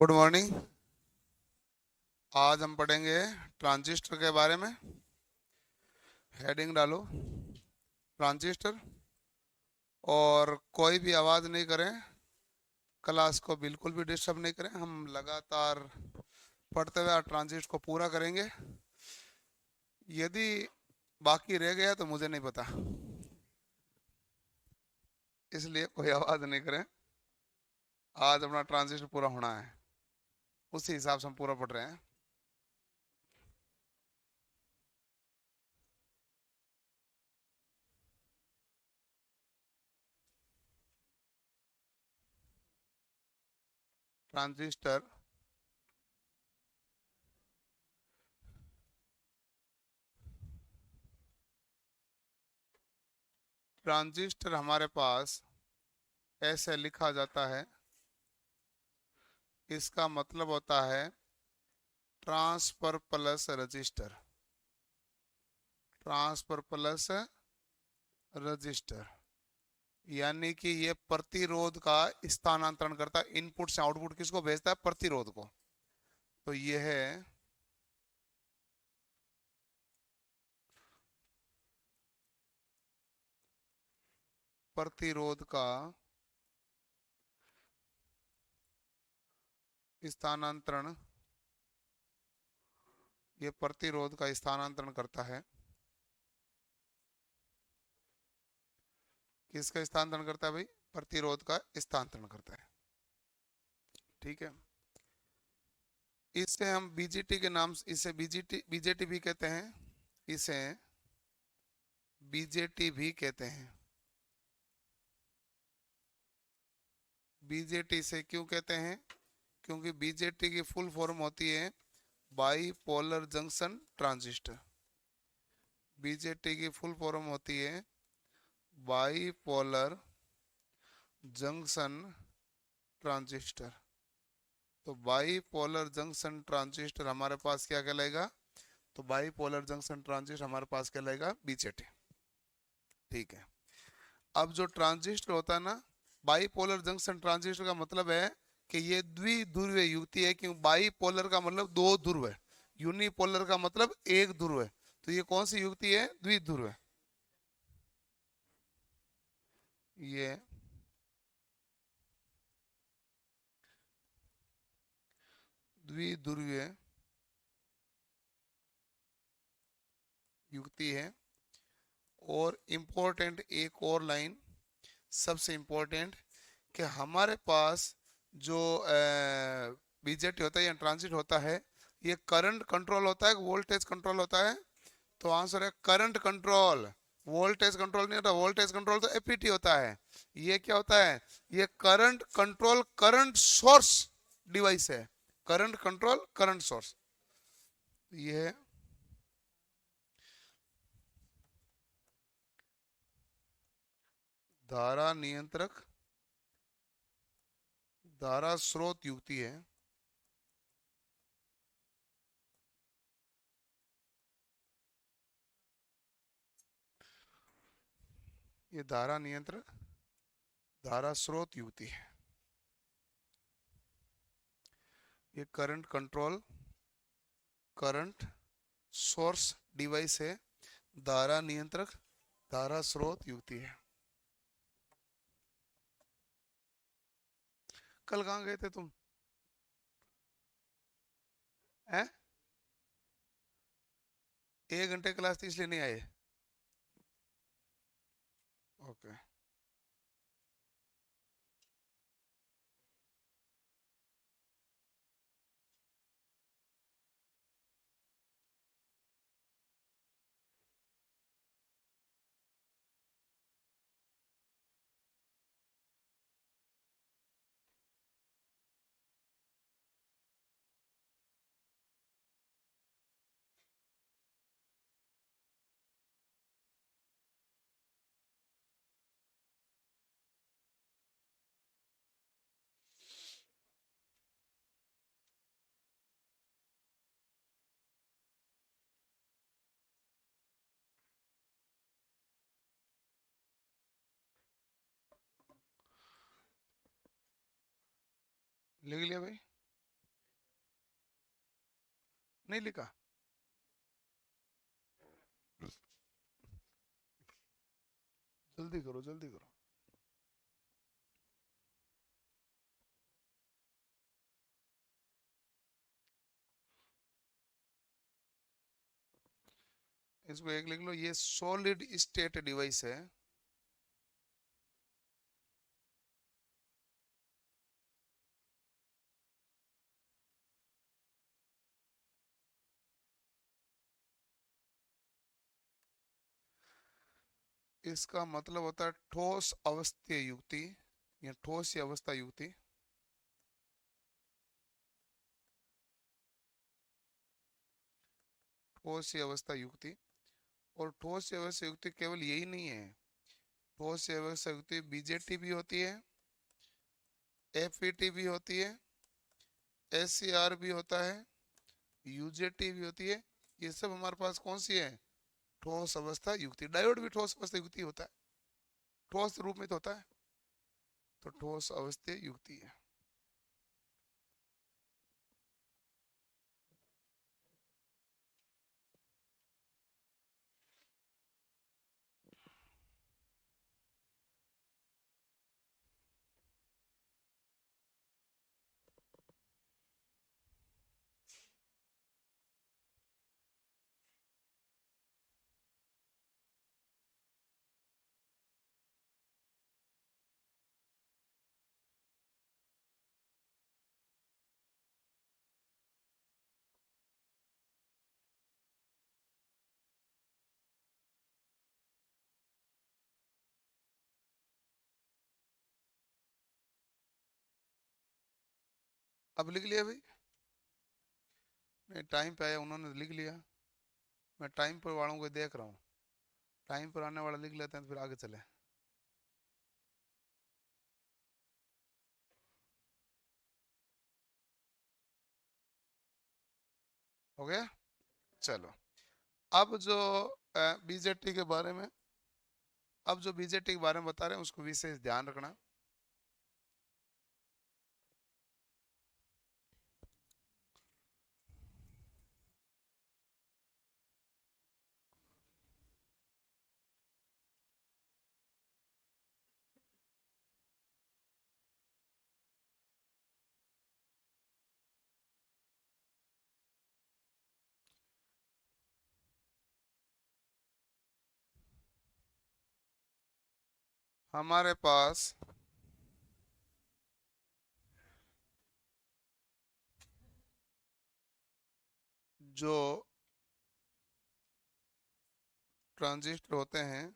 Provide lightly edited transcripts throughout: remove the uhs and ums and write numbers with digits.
Good morning. आज हम पढ़ेंगे ट्रांजिस्टर के बारे में। हेडिंग डालो ट्रांजिस्टर। और कोई भी आवाज़ नहीं करें, क्लास को बिल्कुल भी डिस्टर्ब नहीं करें। हम लगातार पढ़ते हुए ट्रांजिस्टर को पूरा करेंगे। यदि बाकी रह गया तो मुझे नहीं पता, इसलिए कोई आवाज़ नहीं करें। आज अपना ट्रांजिस्टर पूरा होना है, उसी हिसाब से हम पूरा पढ़ रहे हैं। ट्रांजिस्टर ट्रांजिस्टर हमारे पास ऐसे लिखा जाता है। इसका मतलब होता है transfer plus register. Transfer plus register यानी कि ये प्रतिरोध का स्थानांतरण करता है। इनपुट से आउटपुट किसको भेजता है? प्रतिरोध को। तो ये है प्रतिरोध का स्थानांतरण। ये प्रतिरोध का स्थानांतरण करता है। किसका स्थानांतरण करता है भाई? प्रतिरोध का स्थानांतरण करता है। ठीक है। इसे हम बीजेटी के नाम से, इसे बीजेटी बीजेटी भी कहते हैं। इसे बीजेटी भी कहते हैं। बीजेटी से क्यों कहते हैं? क्योंकि बीजेटी की फुल फॉर्म होती है by polar junction transistor. BJT की फुल फॉर्म होती है बाई पोलर जंक्शन ट्रांजिस्टर। तो बाई पोलर जंक्शन ट्रांजिस्टर हमारे पास क्या कहलाएगा? तो बाई पोलर जंक्शन ट्रांजिस्टर हमारे पास कहलाएगा बीजेटी। ठीक है। अब जो ट्रांजिस्टर होता है ना, बाई पोलर जंक्शन ट्रांजिस्टर का मतलब है कि ये द्विध्रुवीय युक्ति है। क्यों? बाई पोलर का मतलब दो ध्रुव है, यूनिपोलर का मतलब एक ध्रुव है। तो ये कौन सी युक्ति है? द्विध्रुव है। ये द्विध्रुवीय युक्ति है। और इम्पोर्टेंट एक और लाइन, सबसे इम्पोर्टेंट, कि हमारे पास जो बीजेटी होता है या ट्रांजिट होता है, ये करंट कंट्रोल होता है, वोल्टेज कंट्रोल होता है। तो आंसर है करंट कंट्रोल। वोल्टेज कंट्रोल नहीं होता। वोल्टेज कंट्रोल तो एपीटी होता है। ये क्या होता है? ये current control current source device है। Current control current source. ये है धारा नियंत्रक, धारा स्रोत युक्ति है। ये धारा नियंत्रक, धारा स्रोत युक्ति है। ये current control current source device है। धारा नियंत्रक, धारा स्रोत युक्ति है। कल कहाँ गए थे तुम? हैं? 1 घंटे क्लास थी इसलिए नहीं आए? ओके। लिख लिया भाई? नहीं लिखा? जल्दी करो जल्दी करो। इसको एक लिख लो, ये सॉलिड स्टेट डिवाइस है। इसका मतलब होता है ठोस अवस्थीय युक्ति या ठोस अवस्था युक्ति। ठोस अवस्था युक्ति। और ठोस अवस्था युक्ति केवल यही नहीं है, ठोस अवस्था युक्ति बीजेटी भी होती है, एफईटी भी होती है, एससीआर भी होता है, यूजेटी भी होती है। ये सब हमारे पास कौन सी है? ठोस अवस्था युक्ति। डायोड भी ठोस अवस्था युक्ति होता है, ठोस रूप में तो होता है, तो ठोस अवस्था युक्ति है। अब लिख लिया भाई? नहीं, टाइम पे आया, उन्होंने लिख लिया। मैं टाइम पर वालों को देख रहा हूँ, टाइम पर आने वाला लिख लेते हैं तो फिर आगे चले। हो गया? चलो। अब जो बीजेटी के बारे में, अब जो बीजेटी के बारे में बता रहे हैं उसको विशेष ध्यान रखना। हमारे पास जो ट्रांजिस्टर होते हैं,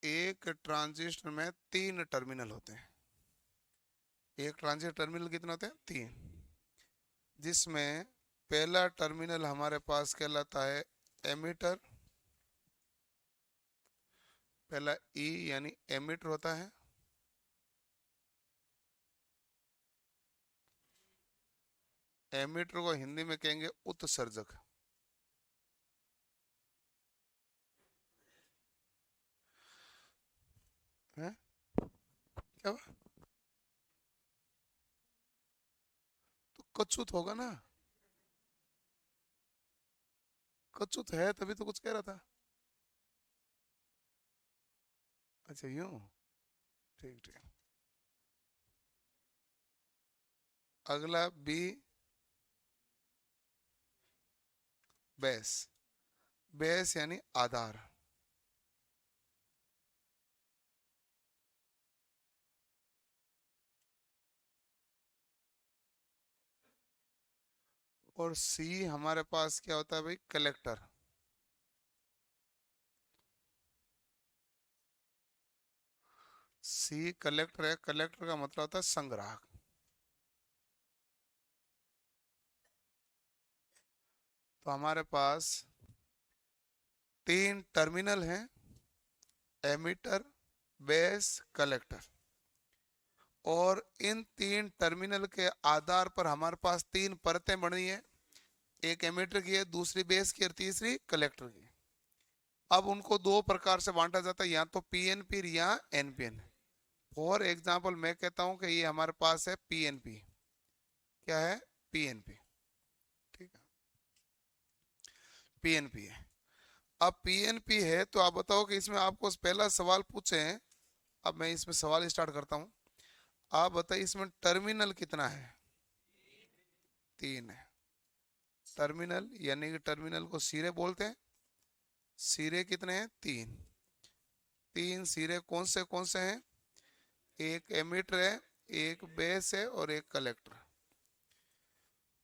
एक ट्रांजिस्टर में 3 टर्मिनल होते हैं। एक ट्रांजिस्टर टर्मिनल कितने होते हैं? 3। जिसमें पहला टर्मिनल हमारे पास कहलाता है एमीटर, पहला ई यानी एमीटर होता है। एमीटर को हिंदी में कहेंगे उत्सर्जक है। क्या हुआ? तो कछुत होगा ना, कछुत है तभी तो कुछ कह रहा था। अच्छा यूं, ठीक ठीक। अगला बी बेस, बेस यानी आधार। और सी हमारे पास क्या होता है भाई? कलेक्टर। सी कलेक्टर है, कलेक्टर का मतलब होता है संग्राहक। तो हमारे पास 3 टर्मिनल हैं, एमीटर, बेस, कलेक्टर। और इन तीन टर्मिनल के आधार पर हमारे पास तीन परतें बनी है, एक एमिटर की है, दूसरी बेस की और तीसरी कलेक्टर की। अब उनको दो प्रकार से बांटा जाता है, या तो पीएनपी या एनपीएन। फॉर एग्जाम्पल मैं कहता हूं कि ये हमारे पास है पीएनपी। क्या है? पीएनपी। ठीक है, पीएनपी है। अब पीएनपी है तो आप बताओ कि इसमें आपको पहला सवाल पूछे हैं। अब मैं इसमें सवाल स्टार्ट करता हूं। आप बताइए इसमें टर्मिनल कितना है? तीन है। टर्मिनल यानी कि टर्मिनल को सिरे बोलते हैं। सिरे कितने हैं? तीन। तीन सिरे कौन से हैं? एक एमिटर है, एक बेस है और एक कलेक्टर।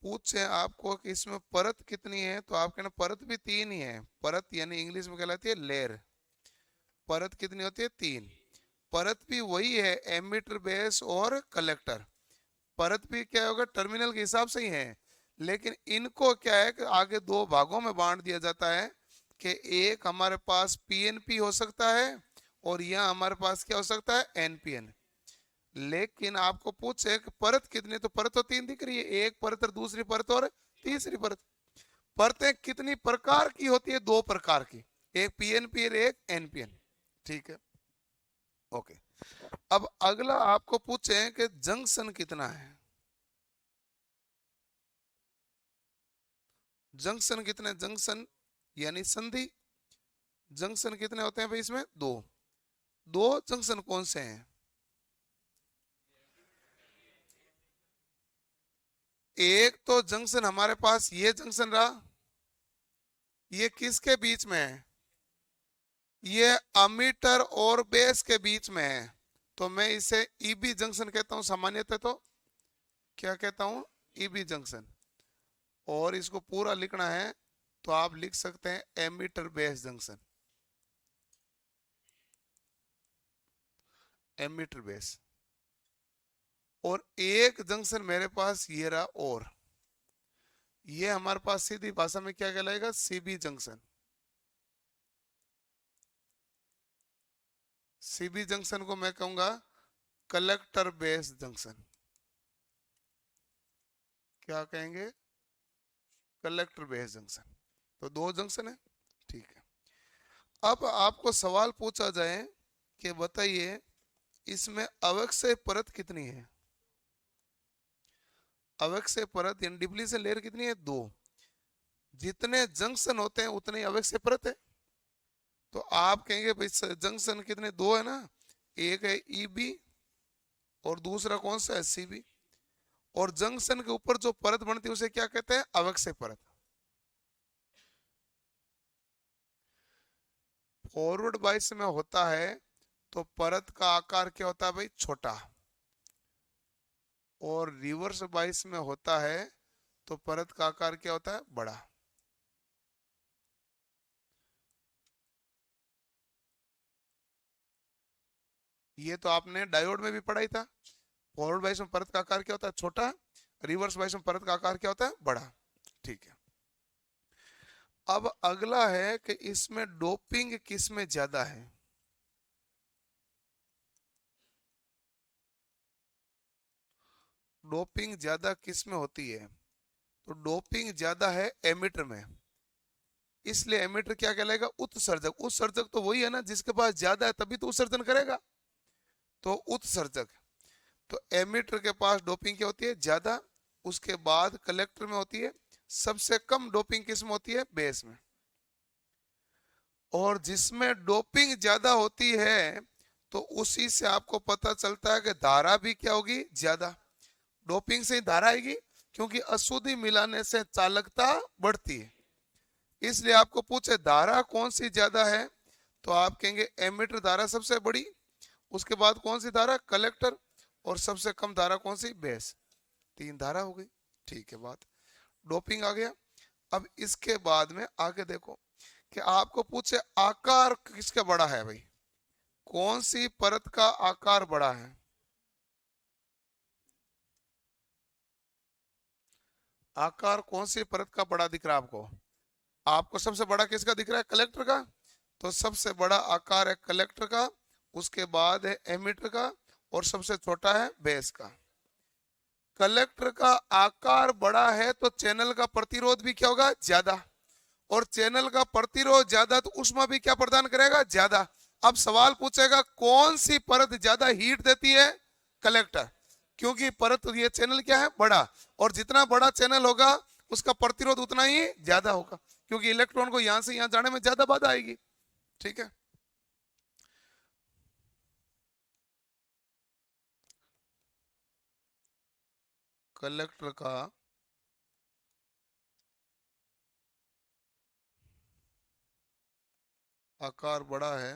पूछे आपको कि इसमें परत कितनी है, तो आप कहना परत भी तीन ही है। परत यानी इंग्लिश में कहलाती है लेयर। परत कितनी होती है? तीन। परत भी वही है, एमिटर, बेस और कलेक्टर। परत भी क्या होगा? टर्मिनल के हिसाब से ही है, लेकिन इनको क्या है कि आगे दो भागों में बांट दिया जाता है कि एक हमारे पास पीएनपी हो सकता है और यह हमारे पास क्या हो सकता है? एनपीएन। लेकिन आपको पूछे कि परत कितनी, तो परत तो तीन दिख रही है, एक परत और दूसरी परत और तीसरी परत। परतें कितनी प्रकार की होती है? दो प्रकार की, एक पीएनपी और एक एनपीएन। ठीक है, ओके। अब अगला आपको पूछे कि जंक्शन कितना है। जंक्शन कितने? जंक्शन यानी संधि। जंक्शन कितने होते हैं भाई इसमें? दो। दो जंक्शन कौन से हैं? एक तो जंक्शन हमारे पास ये जंक्शन रहा, ये किसके बीच में है? ये अमीटर और बेस के बीच में है, तो मैं इसे ईबी जंक्शन कहता हूं सामान्यतः। तो क्या कहता हूं? EB junction. और इसको पूरा लिखना है तो आप लिख सकते हैं emitter base junction. Emitter base. और एक जंक्शन मेरे पास ये रहा, और ये हमारे पास सीधी भाषा में क्या कहलाएगा? CB junction. सीबी जंक्शन को मैं कहूंगा कलेक्टर बेस जंक्शन। क्या कहेंगे? Collector base junction. तो दो जंक्शन है। ठीक है। अब आपको सवाल पूछा जाए कि बताइए इसमें अवक्षय परत कितनी है? अवक्षय परत यानी डिप्लीशन लेयर कितनी है? दो। जितने जंक्शन होते हैं उतने अवक्षय परत है। तो आप कहेंगे भाई जंक्शन कितने? दो है ना। एक है ईबी और दूसरा कौन सा है? सीबी। और जंक्शन के ऊपर जो परत बनती है उसे क्या कहते हैं? अवक्षय परत। फॉरवर्ड बाइस में होता है तो परत का आकार क्या होता है भाई? छोटा। और रिवर्स बाइस में होता है तो परत का आकार क्या होता है? बड़ा। ये तो आपने डायोड में भी पढ़ाई था। फॉरवर्ड बाइस में परत का आकार क्या होता है? छोटा। रिवर्स बाइस में परत का आकार क्या होता है? बड़ा। ठीक है। अब अगला है कि इसमें डोपिंग किस में ज्यादा है? डोपिंग ज्यादा किस में होती है? तो डोपिंग ज्यादा है एमिटर में। इसलिए एमिटर क्या कहलाएगा? उत्सर्जक। उत्सर्जक तो वही है ना जिसके पास ज्यादा है तभी तो उत्सर्जन करेगा, तो उत्सर्जक। तो एमिटर के पास डोपिंग क्या होती है? ज्यादा। उसके बाद कलेक्टर में होती है। सबसे कम डोपिंग किस में होती है? बेस में। और जिसमें डोपिंग ज्यादा होती है तो उसी से आपको पता चलता है कि धारा भी क्या होगी? ज्यादा। डोपिंग से ही धारा आएगी, क्योंकि अशुद्धि मिलाने से चालकता बढ़ती है। इसलिए आपको पूछे धारा कौन सी ज्यादा है, तो आप कहेंगे एमिटर धारा सबसे बड़ी, उसके बाद कौन सी धारा? कलेक्टर, और सबसे कम धारा कौन सी? बेस। तीन धारा हो गई। ठीक है, बात डोपिंग आ गया। अब इसके बाद में आगे देखो कि आपको पूछे आकार किसका बड़ा है भाई? कौन सी परत का आकार बड़ा है? आकार कौन सी परत का बड़ा दिख रहा है आपको? आपको सबसे बड़ा किसका दिख रहा है? कलेक्टर का। तो सबसे बड़ा आकार है कलेक्टर का, उसके बाद है एमीटर का, और सबसे छोटा है बेस का। कलेक्टर का आकार बड़ा है तो चैनल का प्रतिरोध भी क्या होगा, ज्यादा, और चैनल का प्रतिरोध ज्यादा तो ऊष्मा भी क्या प्रदान करेगा, ज्यादा। अब सवाल पूछेगा कौन सी परत ज्यादा हीट देती है, कलेक्टर, क्योंकि परत ये चैनल क्या है, बड़ा, और जितना बड़ा चैनल होगा उसका प्रतिरोध उतना ही ज्यादा होगा, क्योंकि इलेक्ट्रॉन को यहां से यहां जाने में ज्यादा बाधा आएगी। ठीक है। कलेक्टर का आकार बड़ा है,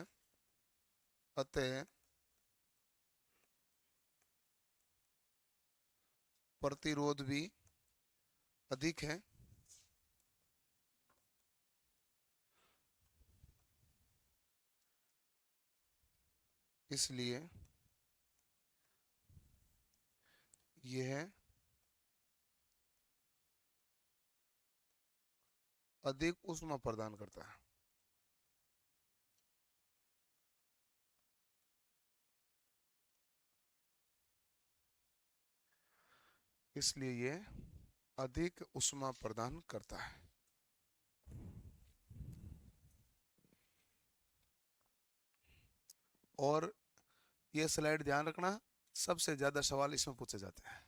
अतः प्रतिरोध भी अधिक है। इसलिए यह अधिक ऊष्मा प्रदान करता है। इसलिए यह अधिक ऊष्मा प्रदान करता है। और ये स्लाइड ध्यान रखना, सबसे ज्यादा सवाल इसमें पूछे जाते हैं।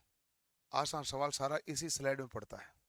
आसान सवाल सारा इसी स्लाइड में पड़ता है।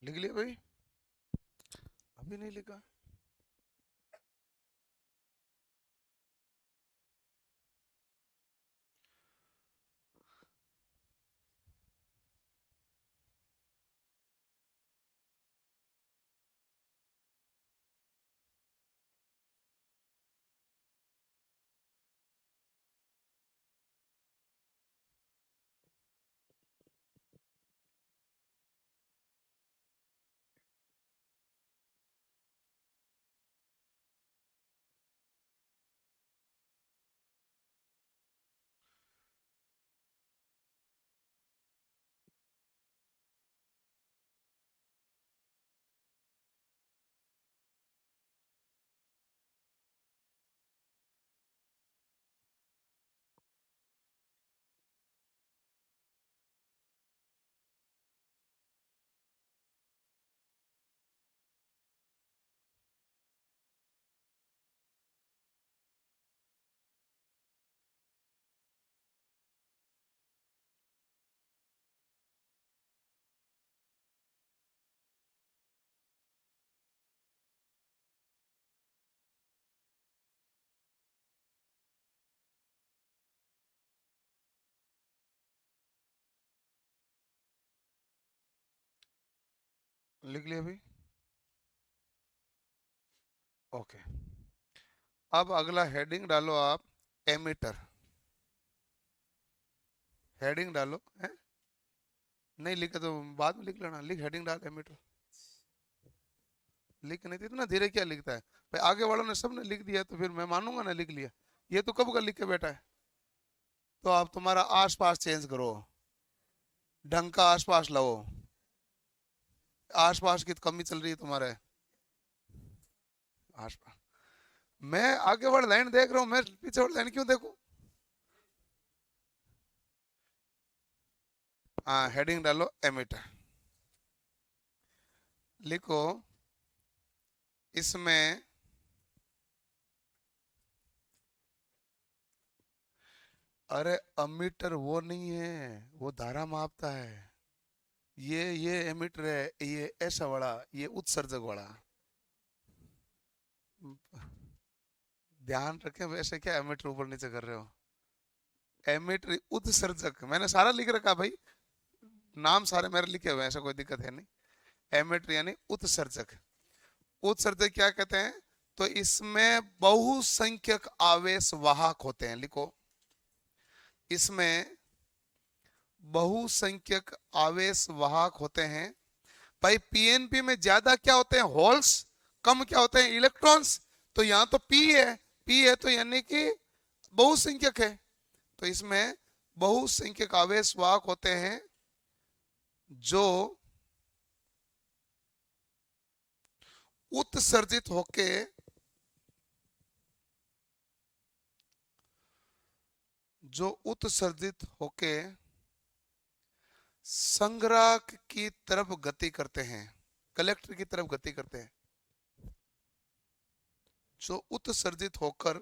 लिख लिया भाई, अभी नहीं लिखा। लिख लिया भाई। ओके, अब अगला हेडिंग डालो आप, एमीटर। हेडिंग डालो है, नहीं लिखा तो बाद में लिख लेना, लिख हेडिंग डाल एमीटर। लिख नहीं तो इतना धीरे क्या लिखता है भाई, आगे वालों ने सबने लिख दिया तो फिर मैं मानूंगा ना लिख लिया। ये तो कब का लिख के बैठा है। तो आप तुम्हारा आसपास चेंज करो, ढंग का आसपास लाओ। आसपास की तो कमी चल रही है तुम्हारे आसपास। मैं आगे वाली लाइन देख रहा हूँ, मैं पीछे वाली लाइन क्यों देखूं। हाँ, हेडिंग डालो एमीटर। लिखो इसमें अरे अमीटर वो नहीं है, वो धारा मापता है। ये एमीटर है, ये ऐसा वाला, ये उत्सर्जक वाला। ध्यान रखें, वैसे क्या एमीटर ऊपर नीचे कर रहे हो। एमीटर उत्सर्जक मैंने सारा लिख रखा भाई, नाम सारे मेरे लिखे हुए हैं, ऐसा कोई दिक्कत है नहीं। एमीटर यानी उत्सर्जक। उत्सर्जक क्या कहते हैं, तो इसमें बहुसंख्यक आवेश वाहक होते हैं। लिखो इसमें बहुसंख्यक आवेश वाहक होते हैं। भाई पीएनपी में ज्यादा क्या होते हैं, होल्स, कम क्या होते हैं, इलेक्ट्रॉन्स। तो यहां तो पी है, पी है तो यानी कि बहुसंख्यक है। तो इसमें बहुसंख्यक आवेश वाहक होते हैं जो उत्सर्जित होके जो उत्सर्जित होके संग्राहक की तरफ गति करते हैं, कलेक्टर की तरफ गति करते हैं। जो उत्सर्जित होकर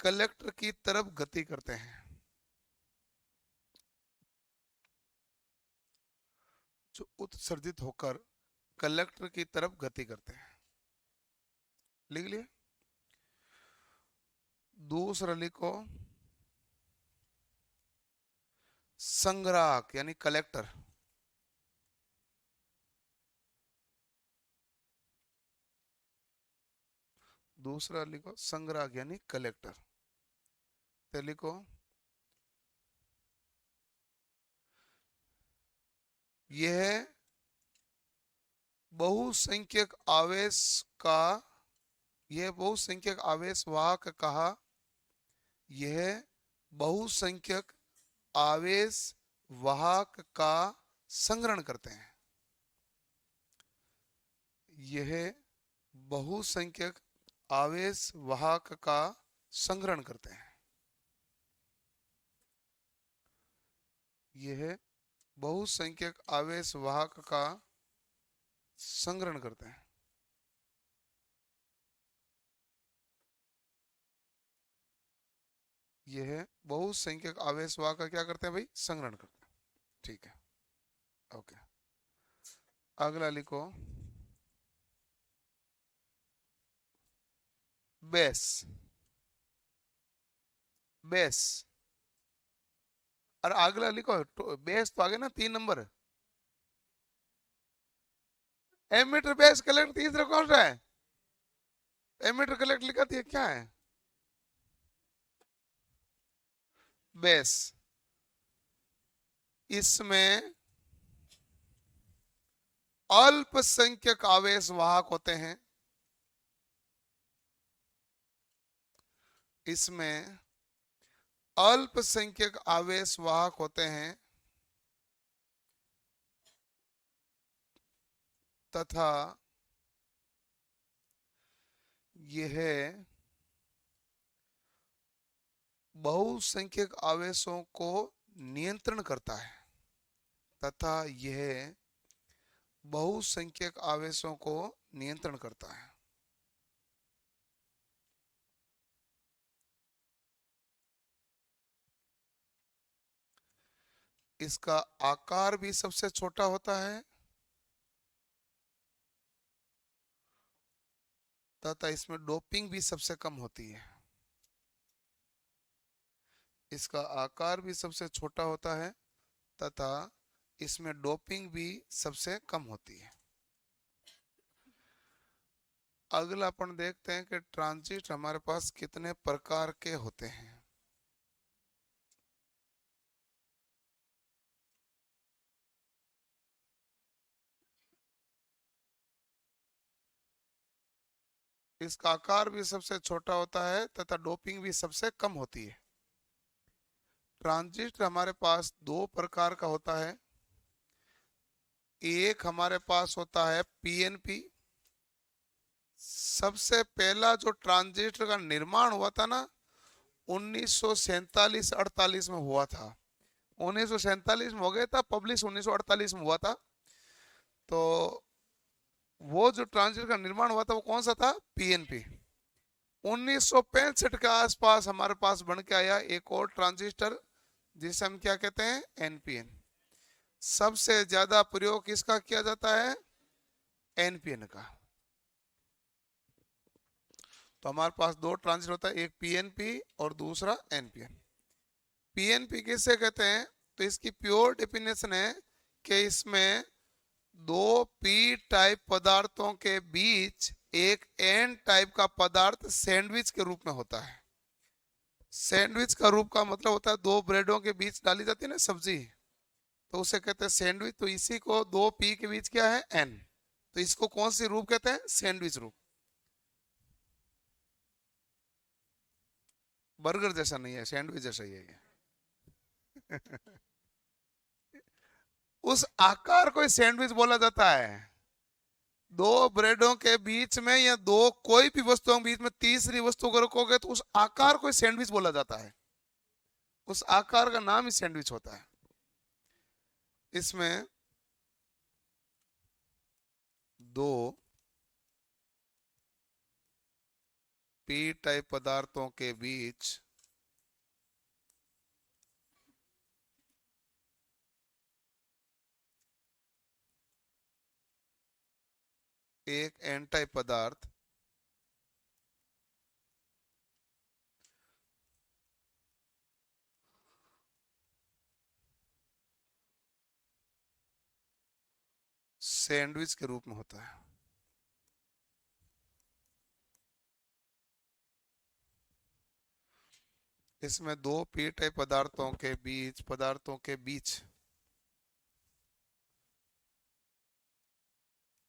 कलेक्टर की तरफ गति करते हैं, जो उत्सर्जित होकर कलेक्टर की तरफ गति करते हैं। लिख लिया। दूसरा लिखो संग्राहक यानी कलेक्टर। दूसरा लिखो संग्राहक यानी कलेक्टर। तो लिखो यह बहुसंख्यक आवेश का, यह बहुसंख्यक आवेश वाहक कहा, यह बहुसंख्यक आवेश वाहक का संग्रहण करते हैं। यह बहुसंख्यक आवेश वाहक का संग्रहण करते हैं। यह बहुसंख्यक आवेश वाहक का संग्रहण करते हैं। यह बहुसंख्यक आवेश वाहक का क्या करते हैं भाई, संग्रहण करते हैं। ठीक है, ओके। अगला लिखो बेस। बेस और अगला लिखो बेस तो आगे ना 3 नंबर। एमीटर बेस कलेक्टर तीसरा कौन सा है, एमीटर कलेक्टर लिखा दिया क्या है, बेस। इसमें अल्पसंख्यक आवेश वाहक होते हैं। इसमें अल्पसंख्यक आवेश वाहक होते हैं तथा यह बहुसंख्यक आवेशों को नियंत्रण करता है, तथा यह बहुसंख्यक आवेशों को नियंत्रण करता है। इसका आकार भी सबसे छोटा होता है तथा इसमें डोपिंग भी सबसे कम होती है। इसका आकार भी सबसे छोटा होता है तथा इसमें डोपिंग भी सबसे कम होती है। अगला अपन देखते हैं कि ट्रांजिट हमारे पास कितने प्रकार के होते हैं। इसका आकार भी सबसे छोटा होता है तथा डोपिंग भी सबसे कम होती है। ट्रांजिट हमारे पास दो प्रकार का होता है। एक हमारे पास होता है पीएनपी। सबसे पहला जो ट्रांजिस्टर का निर्माण हुआ था ना 1947-48 में हुआ था। 1947 में हो गया था पब्लिश, 1948 में हुआ था। तो वो जो ट्रांजिस्टर का निर्माण हुआ था वो कौन सा था? पीएनपी। 1965 के आसपास हमारे पास बन के आया एक और ट्रांजिस्टर जिसे हम क्या कहते हैं? एनपीएन। सबसे ज्यादा प्रयोग किसका किया जाता है? एनपीएन का। तो हमारे पास दो ट्रांजिस्टर होता है, एक पीएनपी और दूसरा एनपीएन। पीएनपी किसे कहते हैं? तो इसकी प्योर डेफिनेशन है कि इसमें दो पी टाइप पदार्थों के बीच एक एन टाइप का पदार्थ सैंडविच के रूप में होता है। सैंडविच का रूप का मतलब होता है दो ब्रेडों के बीच डाली जाती है ना सब्जी, तो उसे कहते हैं सैंडविच। तो इसी को दो पी के बीच क्या है? एन। तो इसको कौन सी रूप कहते हैं? सैंडविच रूप। बर्गर जैसा नहीं है, सैंडविच जैसा ही है ये। उस आकार को सैंडविच बोला जाता है। दो ब्रेडों के बीच में या दो कोई भी वस्तुओं के बीच में तीसरी वस्तु को रखोगे तो उस आकार को सैंडविच बोला जाता है। उस आकार का नाम ही सैंडविच होता है। इसमें दो पी टाइप पदार्थों के बीच एक एन टाइप पदार्थ सैंडविच के रूप में होता है। इसमें दो पी टाइप पदार्थों के बीच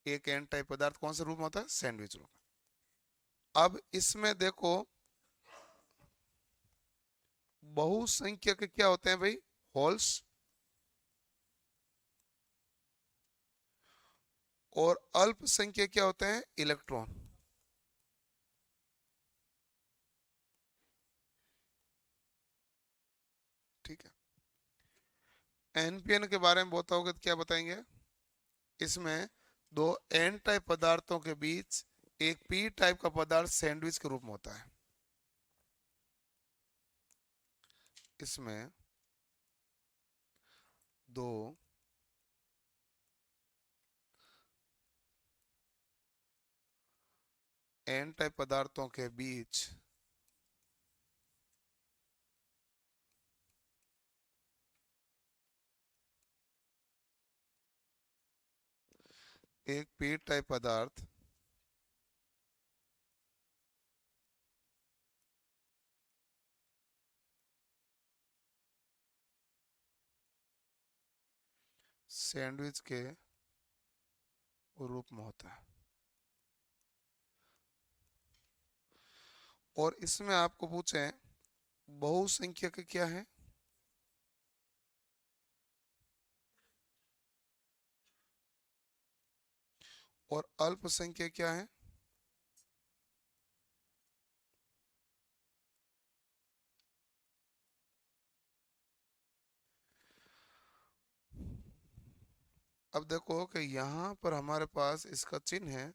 एक एन टाइप पदार्थ कौन से रूप में होता है? सैंडविच रूप में। अब इसमें देखो बहुसंख्यक क्या होते हैं भाई? होल्स। और अल्पसंख्यक क्या होते हैं? इलेक्ट्रॉन। ठीक है। एनपीएन के बारे में बताओगे तो क्या बताएंगे? इसमें दो एन टाइप पदार्थों के बीच एक पी टाइप का पदार्थ सैंडविच के रूप में होता है। इसमें दो एन टाइप पदार्थों के बीच एक पी टाइप पदार्थ सैंडविच के रूप में होता है। और इसमें आपको पूछें बहुसंख्यक क्या है? और अल्पसंख्यक क्या है? अब देखो कि यहां पर हमारे पास इसका चिन्ह है।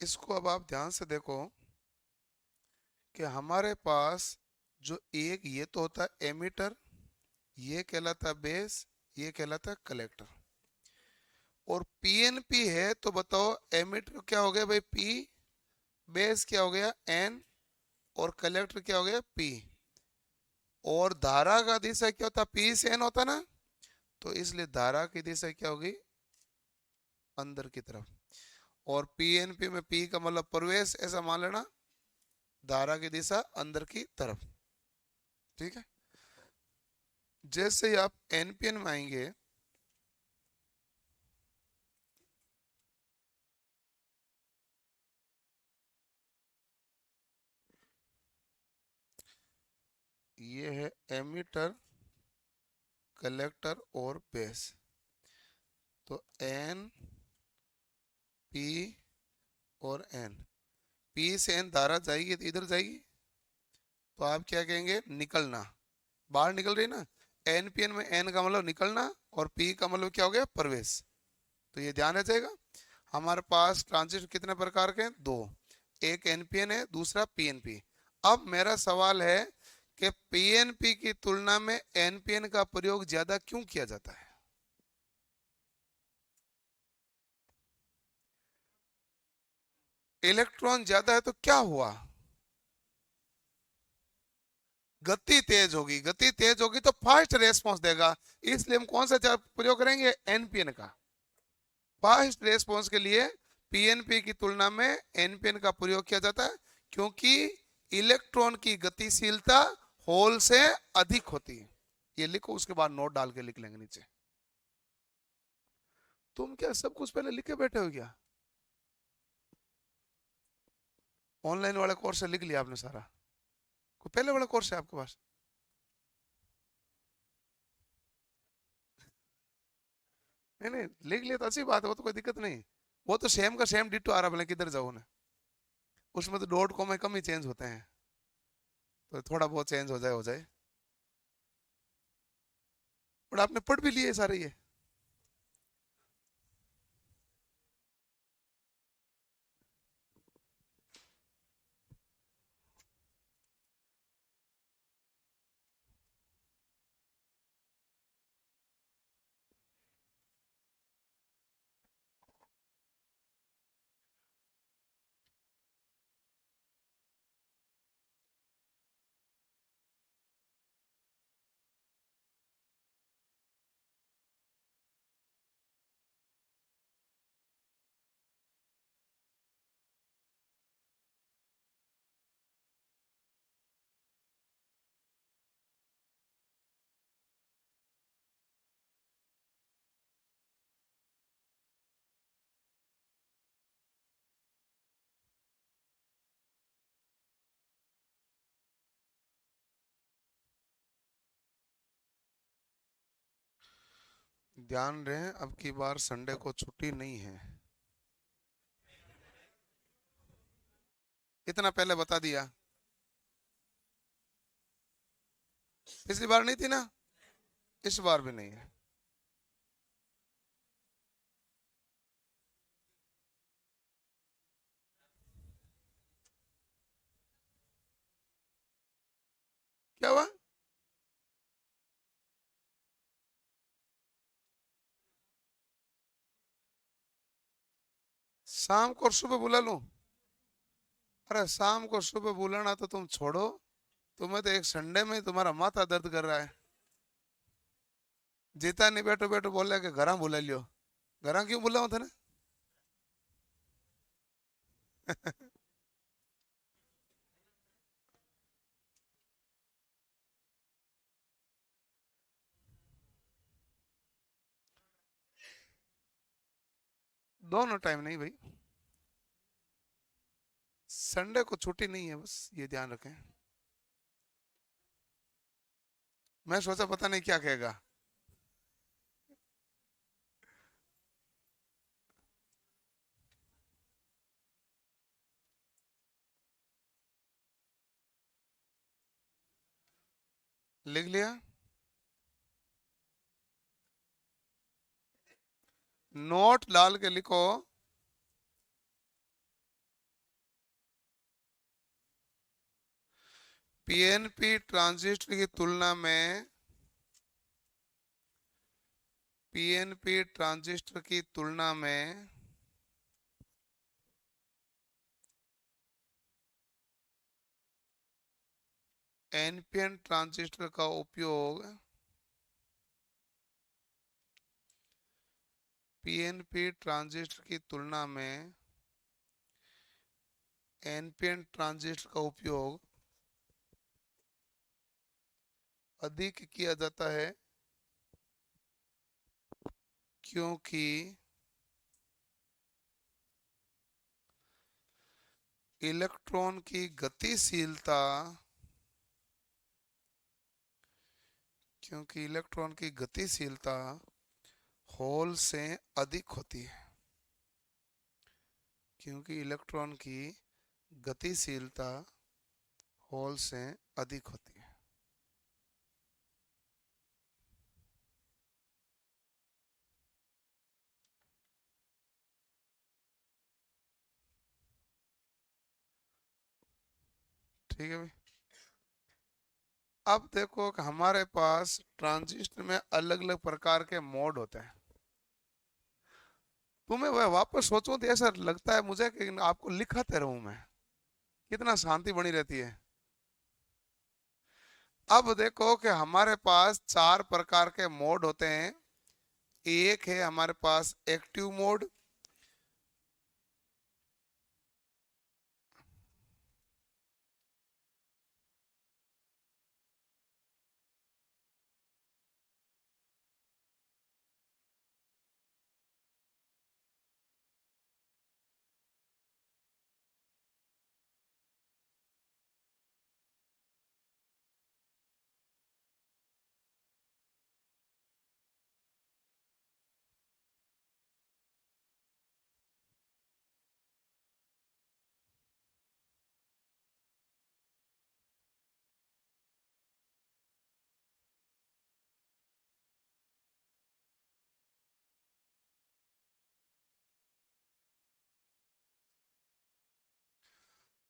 इसको अब आप ध्यान से देखो कि हमारे पास जो एक ये तो होता है एमिटर, ये कहलाता है बेस, ये कहलाता है कलेक्टर। और पीएनपी है तो बताओ एमिटर क्या हो गया भाई? पी। बेस क्या हो गया? एन। और कलेक्टर क्या हो गया? पी। और धारा का दिशा क्या होता, पी से एन होता ना, तो इसलिए धारा की दिशा क्या होगी, अंदर की तरफ। और पीएनपी में पी का मतलब प्रवेश ऐसा मान लेना, धारा की दिशा अंदर की तरफ। ठीक है। जैसे ही आप एनपीएन में आएंगे, ये है एमीटर, कलेक्टर और बेस। तो एन, पी और एन, पी से एन धारा जाएगी तो इधर जाएगी, तो आप क्या कहेंगे, निकलना, बाहर निकल रही ना। एनपीएन में एन का मतलब निकलना और पी का मतलब क्या हो गया, प्रवेश। तो ये ध्यान रखिएगा। हमारे पास ट्रांजिस्टर कितने प्रकार के हैं, दो, एक एनपीएन है, दूसरा पीएनपी। अब मेरा सवाल है कि पीएनपी की तुलना में एनपीएन का प्रयोग ज्यादा क्यों किया जाता है। इलेक्ट्रॉन ज्यादा है तो क्या हुआ, गति तेज होगी, गति तेज होगी तो फास्ट रेस्पॉन्स देगा। इसलिए हम कौन सा प्रयोग करेंगे, एनपीएन का। फास्ट रेस्पॉन्स के लिए पीएनपी की तुलना में एनपीएन का प्रयोग किया जाता है, क्योंकि इलेक्ट्रॉन की गतिशीलता होल से अधिक होती है। ये लिखो, उसके बाद नोट डाल के लिख लेंगे नीचे। तुम क्या सब कुछ पहले लिख के बैठे हो क्या, ऑनलाइन वाला कोर्स लिख लिया आपने सारा, कोई पहले वाला कोर्स है आपके पास। नहीं नहीं, लिख लिया तो अच्छी बात है, वो तो कोई दिक्कत नहीं। वो तो सेम का सेम डिटो आ रहा, भले किधर जाओ ना, उसमें तो डॉट कॉम में कम ही चेंज होते हैं, तो थोड़ा बहुत चेंज हो जाए हो जाए। और आपने पढ़ भी लिए सारे ये। ध्यान रहे, अब की बार संडे को छुट्टी नहीं है, इतना पहले बता दिया। पिछली बार नहीं थी ना, इस बार भी नहीं है। क्या हुआ, शाम को और सुबह बुला लूं। अरे शाम को सुबह बुलाना तो तुम छोड़ो, तुम्हें तो एक संडे में ही तुम्हारा माथा दर्द कर रहा है। जीता नहीं, बैठो बैठो बोले कि घर बुला लियो, घर क्यों बुलाओ थे ना। दोनों टाइम नहीं भाई, संडे को छुट्टी नहीं है, बस ये ध्यान रखें। मैं सोचा पता नहीं क्या कहेगा। लिख लिया, नोट डाल के लिखो। पीएनपी ट्रांजिस्टर की तुलना में, पीएनपी ट्रांजिस्टर की तुलना में एनपीएन ट्रांजिस्टर का उपयोग पीएनपी ट्रांजिस्टर की तुलना में एनपीएन ट्रांजिस्टर का उपयोग अधिक किया जाता है क्योंकि इलेक्ट्रॉन की गतिशीलता होल से अधिक होती है। क्योंकि इलेक्ट्रॉन की गतिशीलता होल से अधिक होती है। ठीक है भाई। अब देखो कि हमारे पास ट्रांजिस्टर में अलग अलग प्रकार के मोड होते हैं। तुम्हें वह वापस सोचो तो ऐसा लगता है मुझे कि आपको लिखाते रहूं मैं, कितना शांति बनी रहती है। अब देखो कि हमारे पास चार प्रकार के मोड होते हैं। एक है हमारे पास एक्टिव मोड,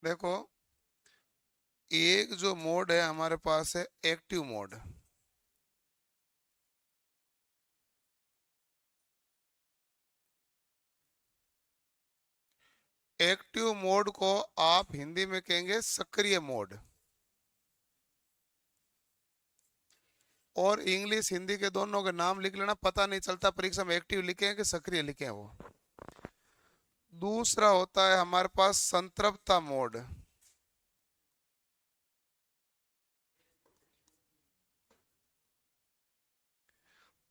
देखो एक जो मोड है हमारे पास है एक्टिव मोड। एक्टिव मोड को आप हिंदी में कहेंगे सक्रिय मोड, और इंग्लिश हिंदी के दोनों के नाम लिख लेना, पता नहीं चलता परीक्षा में एक्टिव लिखे हैं कि सक्रिय लिखे हैं वो। दूसरा होता है हमारे पास संतृप्तता मोड,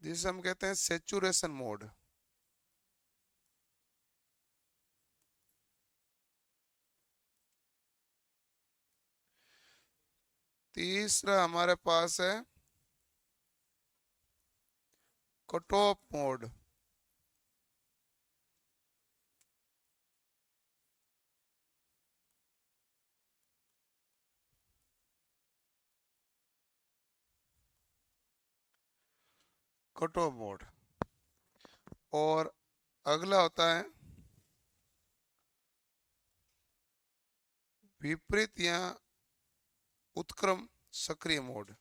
जिसे हम कहते हैं सेचुरेशन मोड। तीसरा हमारे पास है cut off mode. Cut off mode. और अगला होता है विपरीत या उत्क्रम सक्रिय मोड।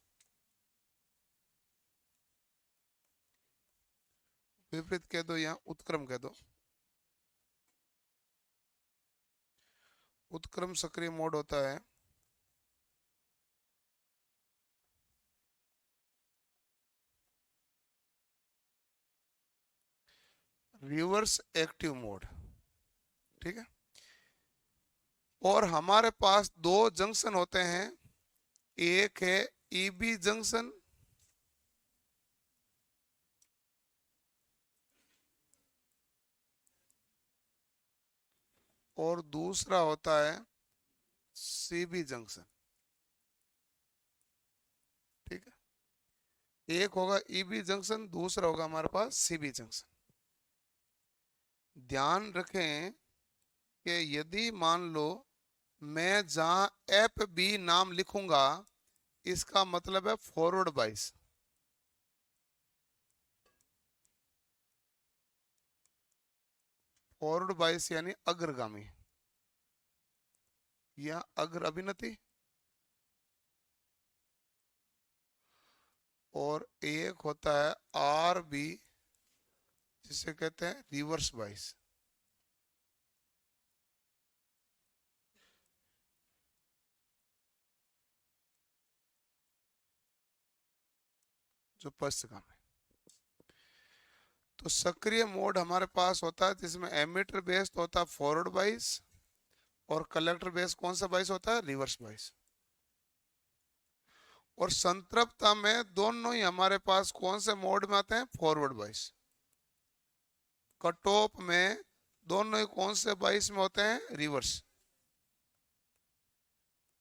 विपरीत कह दो या उत्क्रम कह दो। उत्क्रम सक्रिय मोड होता है रिवर्स एक्टिव मोड। ठीक है। और हमारे पास दो जंक्शन होते हैं, एक है ईबी जंक्शन और दूसरा होता है सीबी जंक्शन। ठीक है। एक होगा ईबी जंक्शन, दूसरा होगा हमारे पास सीबी जंक्शन। ध्यान रखें कि यदि मान लो मैं जहां एफ बी नाम लिखूंगा, इसका मतलब है फॉरवर्ड बाइस। फॉरवर्ड बाइस यानी अग्रगामी या अग्र अभिनति। और एक होता है आर बी, जिसे कहते हैं रिवर्स बाइस। जो पश्चिका में। तो सक्रिय मोड हमारे पास होता है जिसमें एमिटर बेस्ड होता है फॉरवर्ड बाइस, और कलेक्टर बेस कौन सा बाइस होता है, रिवर्स बाइस। और संतृप्तता में दोनों ही हमारे पास कौन से मोड में आते हैं, फॉरवर्ड बाइस। कट ऑफ में दोनों ही कौन से बाइस में होते हैं, रिवर्स।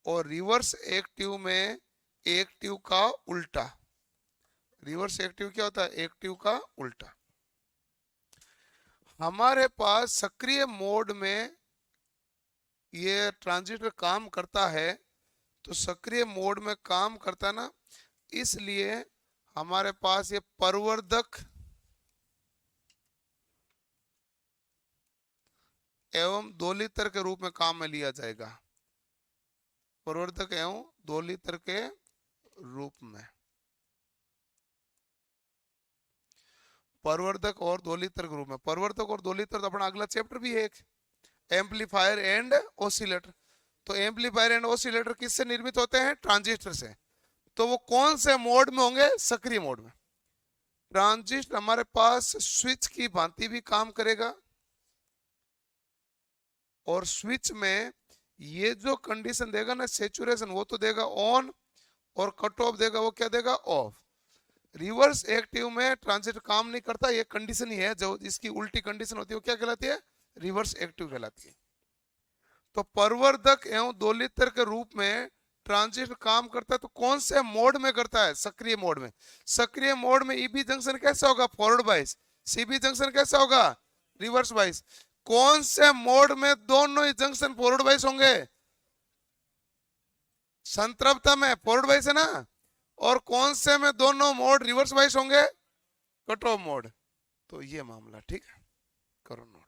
और रिवर्स एक्टिव में एक्टिव का उल्टा, रिवर्स एक्टिव क्या होता है, एक्टिव का उल्टा। हमारे पास सक्रिय मोड में ये ट्रांजिस्टर काम करता है, तो सक्रिय मोड में काम करता है ना, इसलिए हमारे पास ये प्रवर्धक एवं दोलित्र के रूप में काम में लिया जाएगा, प्रवर्धक एवं दोलित्र के रूप में। प्रवर्धक और दोलित्र के रूप में, प्रवर्धक और दोलित्र तो अपना अगला चैप्टर भी है एक, एम्पलीफायर एंड ऑसिलेटर। तो एम्पलीफायर एंड ऑसिलेटर किससे निर्मित होते हैं, ट्रांजिस्टर से। तो वो कौन से मोड में होंगे, सक्रिय मोड में। ट्रांजिस्टर हमारे पास स्विच की भांति भी काम करेगा, और स्विच में ये जो कंडीशन देगा ना सेचुरेशन, वो तो देगा ऑन, और कट ऑफ देगा वो क्या देगा, ऑफ। रिवर्स एक्टिव में ट्रांजिस्टर काम नहीं करता, ये कंडीशन ही है, जो इसकी उल्टी कंडीशन होती है वो क्या कहलाती है, रिवर्स एक्टिव कहलाती है। तो प्रवर्धक एवं दोलित्र के रूप में ट्रांजिस्टर काम करता है, तो कौन से मोड में करता है, सक्रिय मोड में। सक्रिय मोड में ईबी जंक्शन कैसा होगा, फॉरवर्ड बाइस। सीबी जंक्शन कैसा होगा, रिवर्स बाइस। कौन से मोड में दोनों ही जंक्शन फॉरवर्ड बाइस होंगे, संतृप्तता में फॉरवर्ड बाइस है ना। और कौन से में दोनों मोड रिवर्स बाइस होंगे, कट ऑफ मोड। तो ये मामला, ठीक है, करो नोट।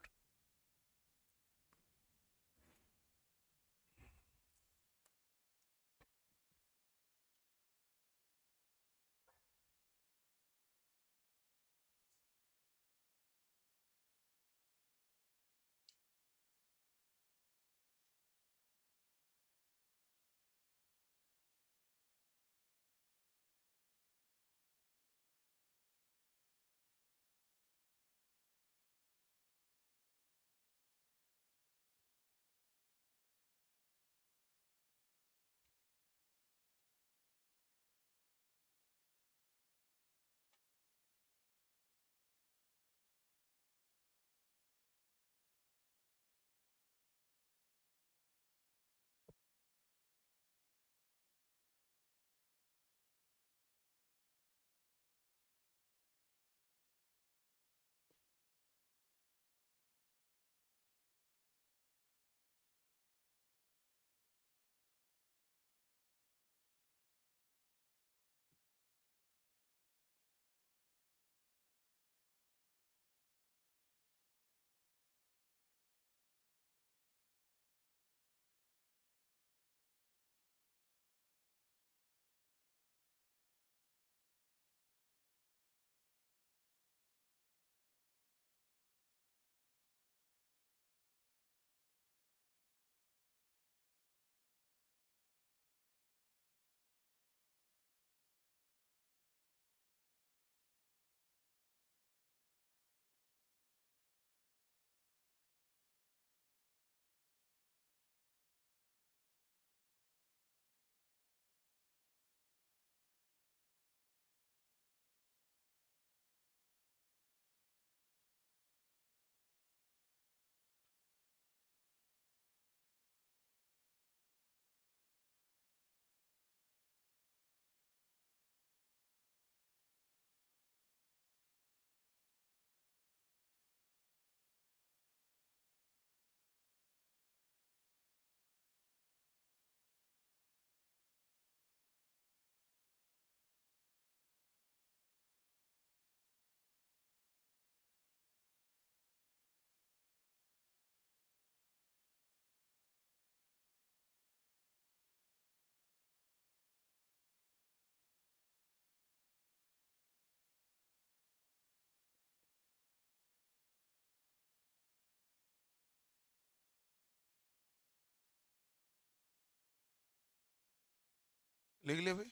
लिख लिया भाई।